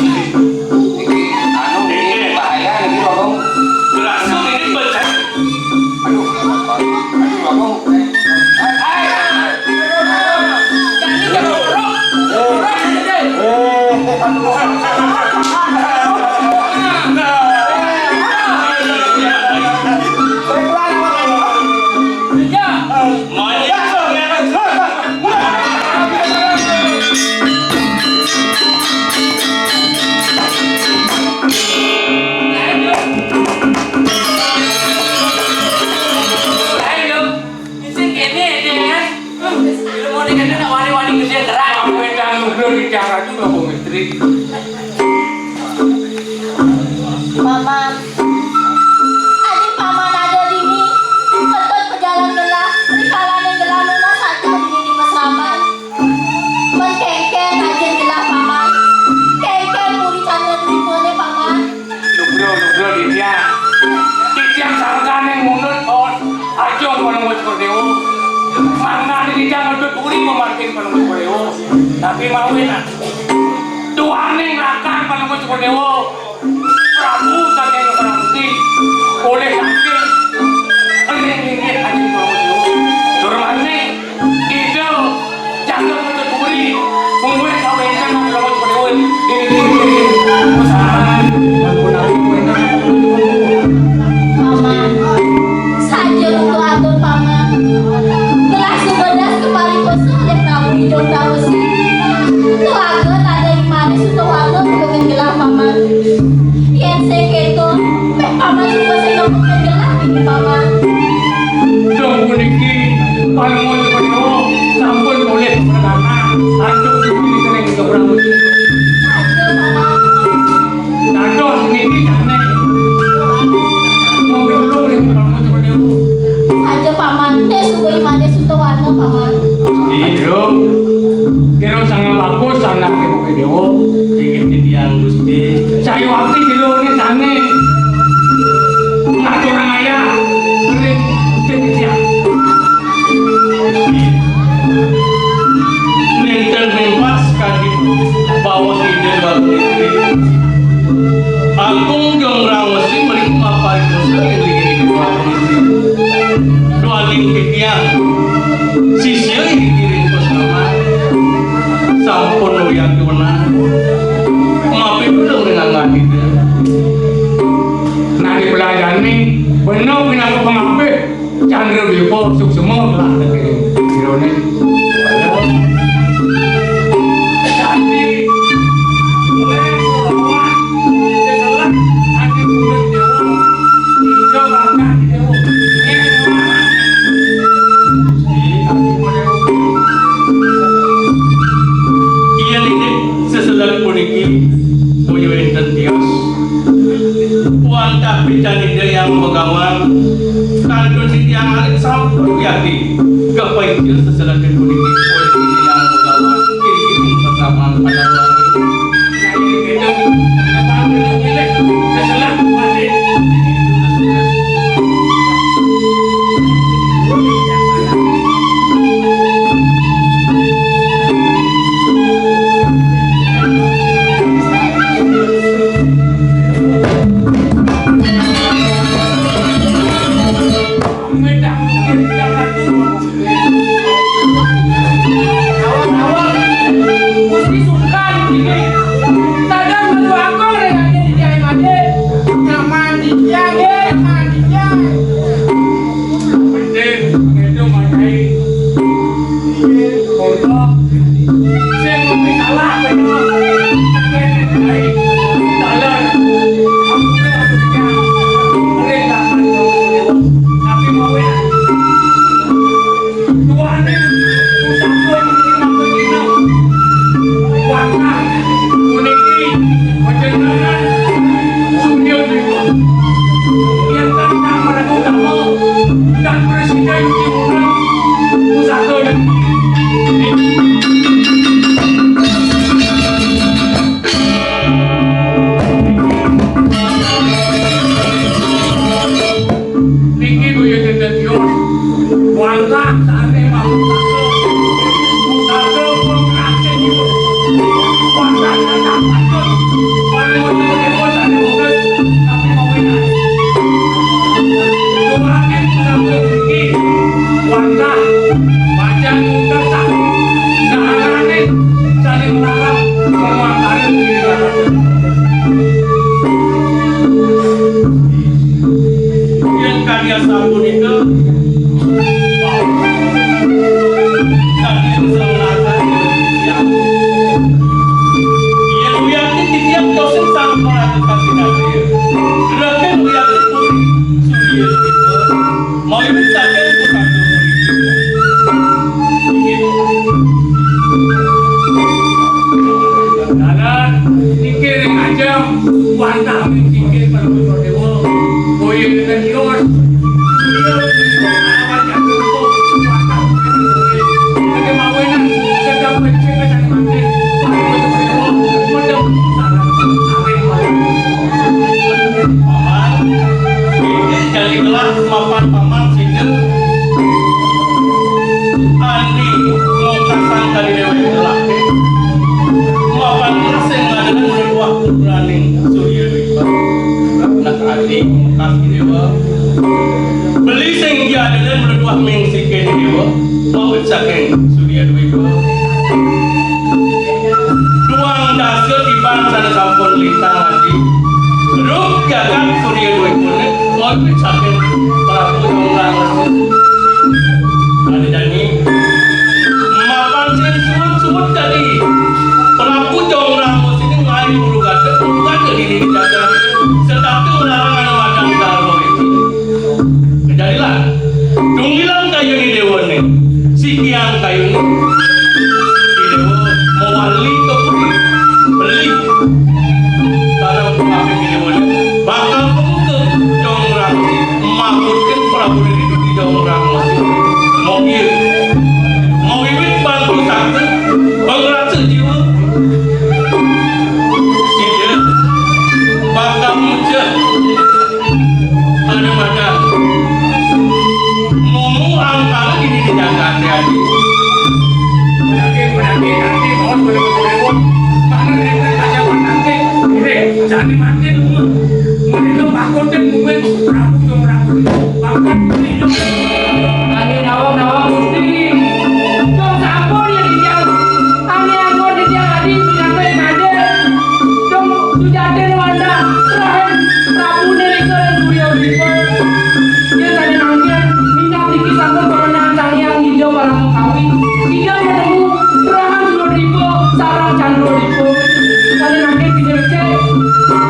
Iki anu iki bahaya iki Bagong. Langsung ini baca. Aduh, Bagong. Jadi jangan rok. Rok jadi. Ya. Mama, adik paman ada di sini. Betul pejalan gelah, rikalan yang gelah nuna saja di sini mesraman. Menkengken aja gelah paman. Kengken muri canen ribone paman. Lugro di dia. Titiang sangkan yang mundur on. Ajo menunggu Cordeo. Mangga di dia ngedut uri memakin menunggu Cordeo. Tapi mau enak. Tuhan yang lakang menunggu Cordeo. Prabu saking Pramuti oleh sakit ring-ringit aja Cordeo. Durmane itu jaga mencuri menggunakan kawetan menunggu Cordeo. Ini pesan Mama, saja untuk atur paman. Gelah sebedas kembali kosong oleh Prabu Hidung Dawesi. Tuaga tak ada di mana sudah warga bukan gelah paman. Yang seketo, paman suka saya bukan gelah ini paman. Dong puniki paling mau Cordeo sampun boleh berdana antuk dipilih kering ke Pramuti. Saja paman. Dados niki jane mau dulu boleh Pramuti Cordeo. Saja paman. Teh suka di mana sudah warga paman. Iyo, kira sangat bagus anak ibu Dewo, ingin didiang Gusti. Saya waktu dulu ini sana, ngatur orang ayah, kering Gusti dia. Nenten bebas kadi bawa ide baru ini. Agung jong rawasi menikmati apa itu saya lagi baru ini. Doa lingkik yang sisir dikirim ke sana sampun yang kemana maaf itu dengan lagi nah di pelayani benar pinang ke pengambil Chandra Wipo semua lah kirim kirone jadi mulai orang setelah hati bulan Dewa hijau bangga di Dewa iya ini seselat puniki punya enten tios wantah bicani dia yang megawan kandu si yang alik sampun yati kepaikil seselat puniki puniki yang megawan kiri-kiri bersama pada wangi yang ini apa pilih seselat wajib Gusti Sultan sabun itu tadi selatan yang dia uyakin di tiap dosen sama tapi nanti gerakan uyakin pun surya itu mau itu takkan bukan Dalan pikir aja wantah pikir pada dewa boy dan kios dia awak jatuh wantah jadi mawenan sedang mencegah dan mati mudah paman ini jadi kelas mapan paman sini Andi mau kasang kali dewa itu laki mapan kelas yang ada mulai waktu berani surya itu nak adik kasih dewa beli sing dia ada mulai dua mingsi ke dewa mau cakai surya itu duang dasar di bangsa sampun lintang hati ruk gagal surya itu mau cakai prabu orang ada dani mapan sing sumut tadi prabu orang sini ngai bulu kata diri jaga setapi larangan madang daro itu kejadilah tunggilan kayu ni dewa ni sikiang kayu ni di dewa mewali ke puri beli tanam pengapi di dewa ni bakal ke jong ramu makutkan prabu diri itu di jong ramu mau iwit bantu satu bangrat sejiwa sini bakal muncul ada macam ngomong angkal ini dijaga hati-hati menanti nanti mohon boleh berlewat mana yang saja menanti jadi mati dulu itu bakal dan mungkin prabu bakal ini Ani nawang gusti. Dong sampun ya dijang. Ani angkon dijang adi pinangke made. Dong sujade wanda terakhir Prabu Nerika Surya Wipa. Dia tadi manggen minat niki sampun pemenang Sang Hyang Hijau Parang Kawi. Dia menemu Prahan Surya Wipa sareng Candra Wipa. Tadi manggen pinjece.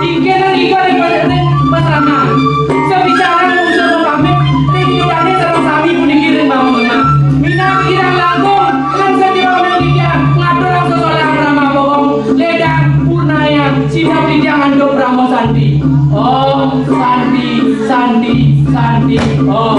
Ingkene Rika dipandene mesrama. Sebicara unsur pamit Tinggi sareng sami puniki bangun minat kirang langkung lan sedaya menika ngatur sesoleh Rama Bawang ledang purnaya sinap dijangan do Brahma Sandi. Oh Sandi oh